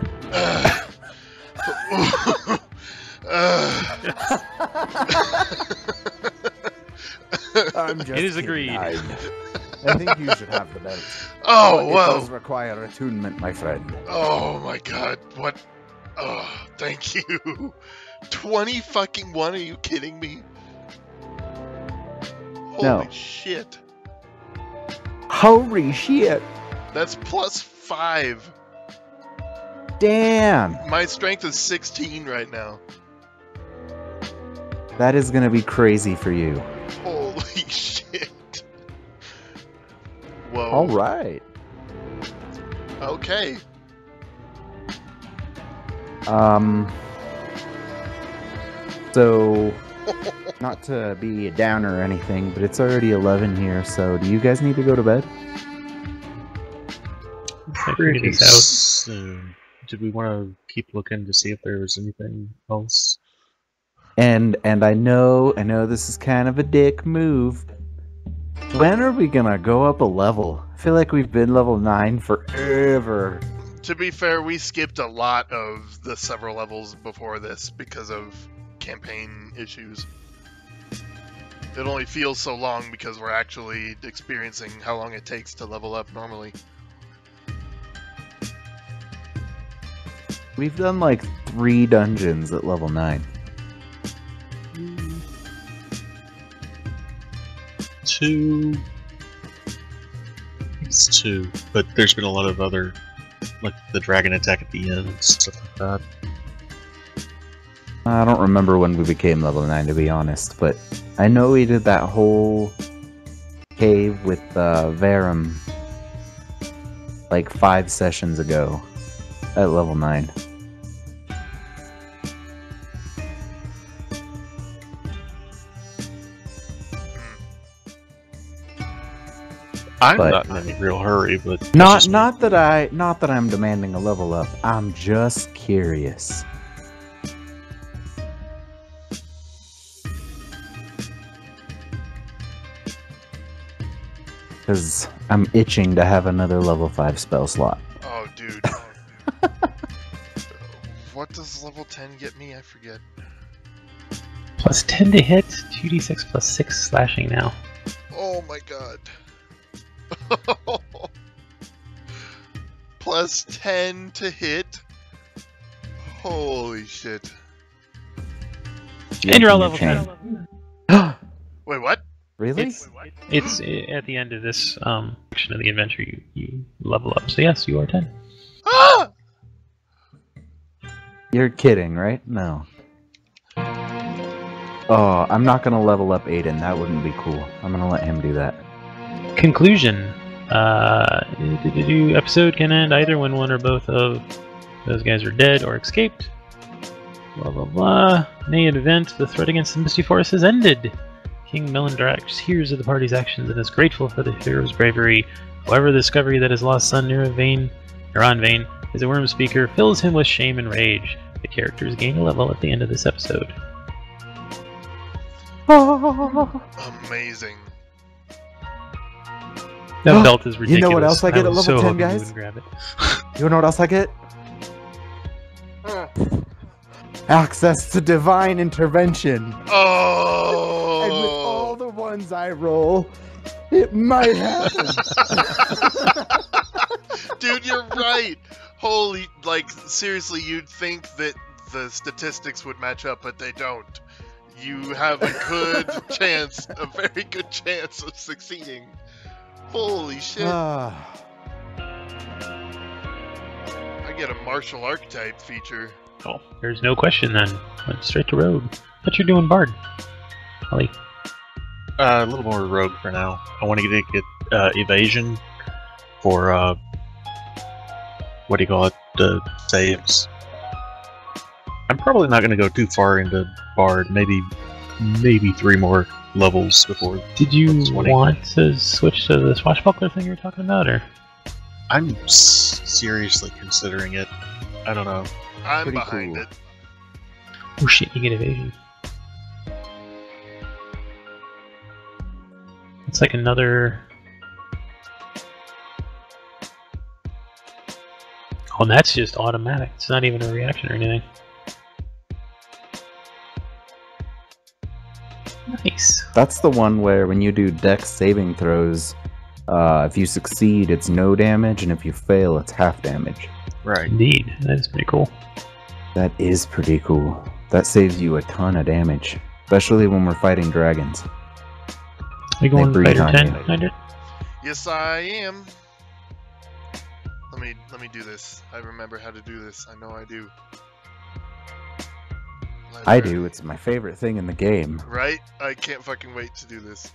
I'm just It is kidding, agreed. Hyde. I think you should have the belt. Oh, But it well. does require attunement, my friend. Oh my god, what? Oh, thank you. 20 fucking 1, are you kidding me? Holy No. shit. Holy shit! That's +5. Damn! My strength is 16 right now. That is gonna be crazy for you. Holy shit. Whoa. Alright. Okay. So, not to be a downer or anything, but it's already 11 here, so do you guys need to go to bed? Pretty soon. Did we want to keep looking to see if there was anything else? And I know this is kind of a dick move. When are we gonna go up a level? I feel like we've been level 9 forever. To be fair, we skipped a lot of the several levels before this because of campaign issues. It only feels so long because we're actually experiencing how long it takes to level up normally. We've done like 3 dungeons at level 9. 2. It's 2, but there's been a lot of other, like the dragon attack at the end, stuff like that. I don't remember when we became level 9 to be honest, but I know we did that whole cave with Verum like 5 sessions ago at level 9. I'm But- not in any real hurry, but that's Not just me. not that I'm demanding a level up. I'm just curious. Cause I'm itching to have another level 5 spell slot. Oh, dude. What does level 10 get me? I forget. Plus 10 to hit, 2d6 plus 6 slashing now. Oh my god. Plus 10 to hit. Holy shit. And you're all Open your level chain. 10. Wait, what? Really? It's at the end of this section of the adventure you level up. So yes, you are 10. Ah! You're kidding, right? No. Oh, I'm not gonna level up Aiden. That wouldn't be cool. I'm gonna let him do that. Conclusion. Episode can end either when one or both of those guys are dead or escaped. Blah blah blah. In the event, the threat against the Misty Forest has ended. King Melindrak hears of the party's actions and is grateful for the hero's bravery. However, the discovery that his lost son Neron Vane is a worm speaker fills him with shame and rage. The characters gain a level at the end of this episode. Amazing. That belt is ridiculous. You know what else I get at was level so 10, hoping you guys? wouldn't grab it. You know what else I get? Access to divine intervention. Oh! And with all the ones I roll, it might happen. Dude, you're right. Holy, like, seriously, you'd think that the statistics would match up, but they don't. You have a good chance, a very good chance of succeeding. Holy shit. I get a martial archetype feature. Oh, there's no question then. Went straight to rogue. What you doing, Bard? Ollie. A little more rogue for now. I want to get evasion for what do you call it? The saves. I'm probably not going to go too far into Bard. Maybe 3 more levels before. Did you 20. want to switch to the swashbuckler thing you were talking about, or? I'm seriously considering it. I don't know. I'm Pretty behind cool. it. Oh shit! You get evasion. It's like another. Oh, and that's just automatic. It's not even a reaction or anything. Nice. That's the one where when you do dex saving throws, if you succeed, it's no damage, and if you fail, it's half damage. Right. Indeed, that is pretty cool. That is pretty cool. That saves you a ton of damage, especially when we're fighting dragons. We going breathe fighter on 10, you. 100? Yes, I am. Let me do this. I remember how to do this. I know I do. I do. It's my favorite thing in the game. Right? I can't fucking wait to do this.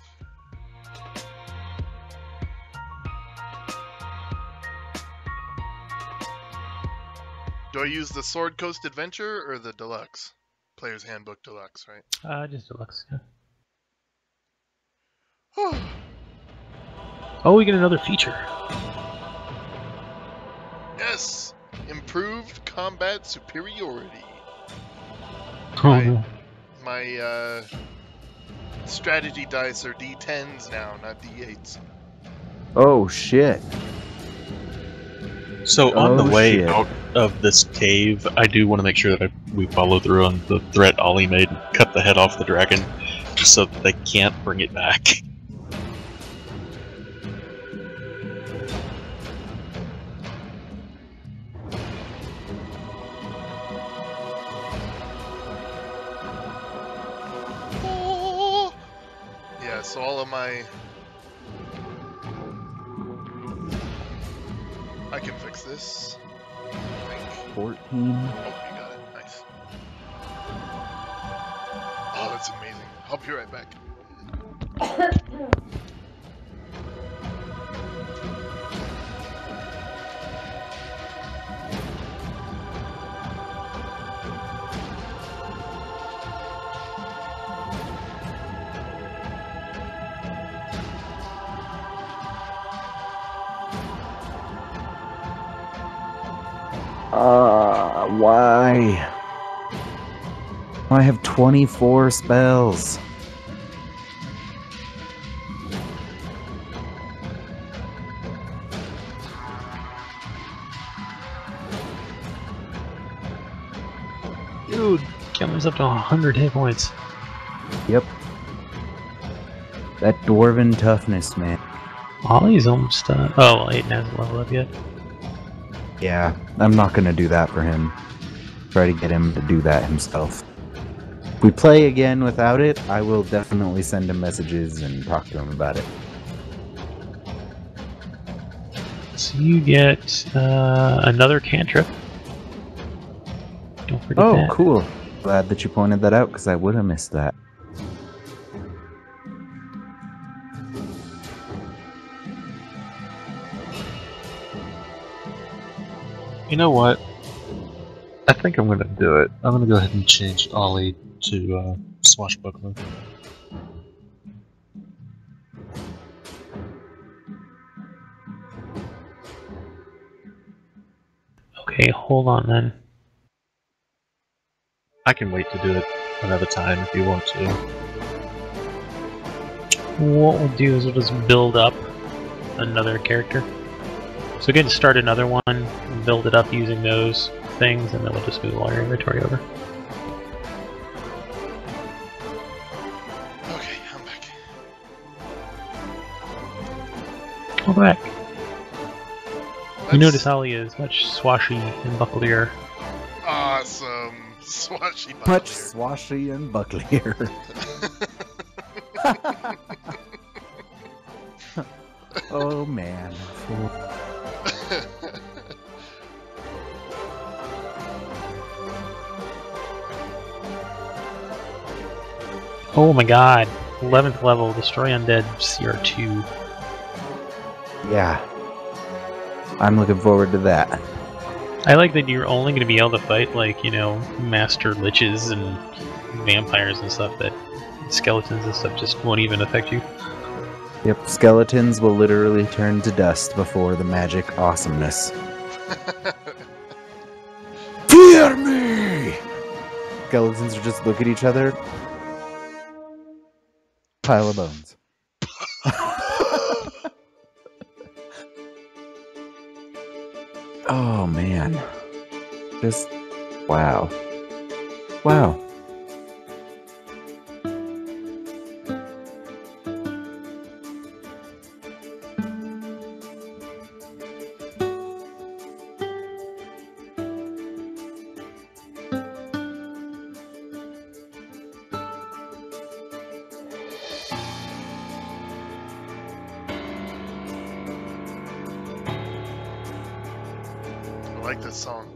Do I use the Sword Coast Adventure or the Deluxe? Player's Handbook Deluxe, right? Just deluxe. Yeah. Oh, we get another feature. Yes! Improved combat superiority. Oh, My strategy dice are D10s now, not D8s. Oh shit. So on the Oh, way shit. out of this cave, I do want to make sure that we follow through on the threat Ollie made and cut the head off the dragon, just so that they can't bring it back. Oh! Yeah, so all of my... I can fix this. I think. 14. Oh, you got it. Nice. Oh, that's amazing. I'll be right back. Why? I have 24 spells. dude, Cameron's up to 100 hit points. Yep. That dwarven toughness, man. Ollie's almost oh, well, Aiden hasn't leveled up yet. Yeah, I'm not gonna do that for him. Try to get him to do that himself. If we play again without it, I will definitely send him messages and talk to him about it. So you get another cantrip. Don't forget Oh, that. cool. Glad that you pointed that out, because I would have missed that. You know what? I think I'm gonna do it. I'm gonna go ahead and change Ollie to Swashbuckler. Okay, hold on then. I can wait to do it another time if you want to. What we'll do is we'll just build up another character. So again, start another one, and build it up using those things, and then we'll just move all your inventory over. Okay, I'm back. Go back. You That's notice Ollie is much swashy and bucklier. awesome. Swashy Much buckler. swashy and bucklier. Oh man. Oh my god. 11th level, destroy undead CR2. Yeah. I'm looking forward to that. I like that you're only going to be able to fight, like, you know, master liches and vampires and stuff, that skeletons and stuff just won't even affect you. Yep, skeletons will literally turn to dust before the magic awesomeness. Fear me! Skeletons are just look at each other. Pile of bones. Oh man. Just wow. Wow. I like this song.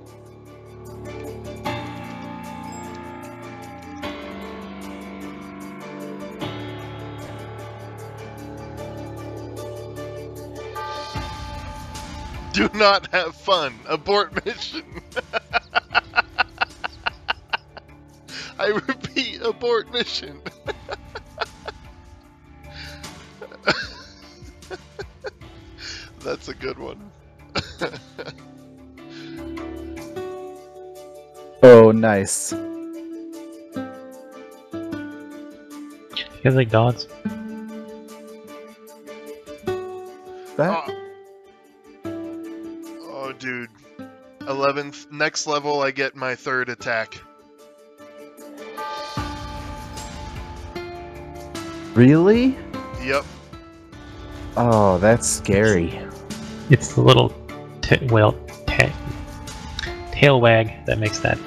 Do not have fun. Abort mission. I repeat, abort mission. That's a good one. Oh, nice. You guys like dogs? That Oh, dude. 11th. Next level, I get my 3rd attack. really? Yep. Oh, that's scary. It's the little tail wag that makes that.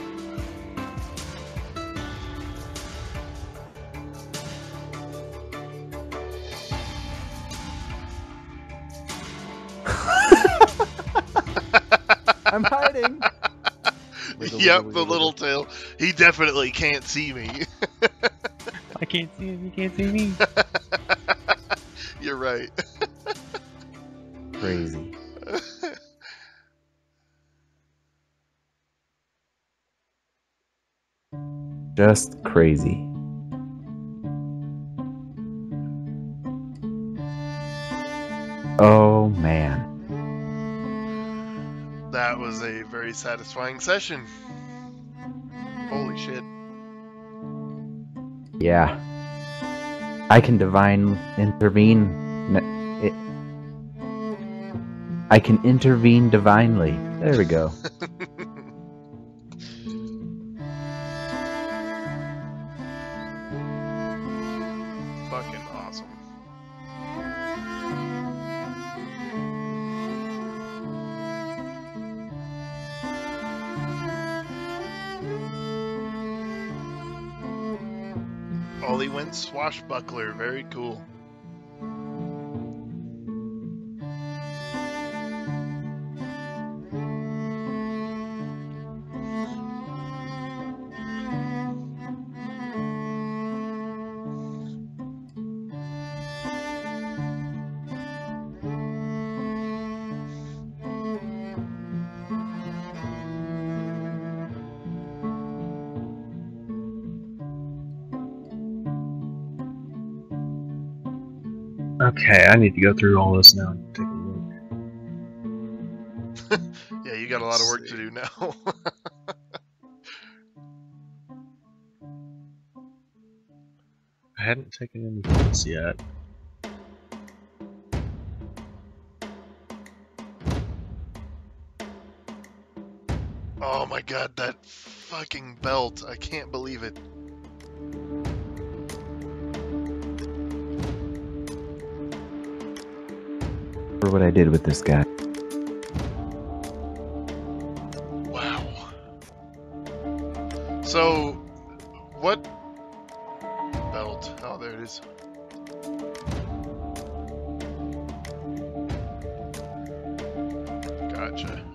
I'm hiding. Yep, the little tail. He definitely can't see me. I can't see him, you can't see me. You're right. Crazy. Just crazy. Oh man. That was a very satisfying session. Holy shit. Yeah. I can divine intervene. I can intervene divinely. There we go. Fucking awesome. Ollie went swashbuckler. Very cool. Okay, I need to go through all this now and take a look. Yeah, you got a lot of work to do now. I hadn't taken any hits yet. Oh my god, that fucking belt. I can't believe it. For what I did with this guy. Wow. So, Gotcha.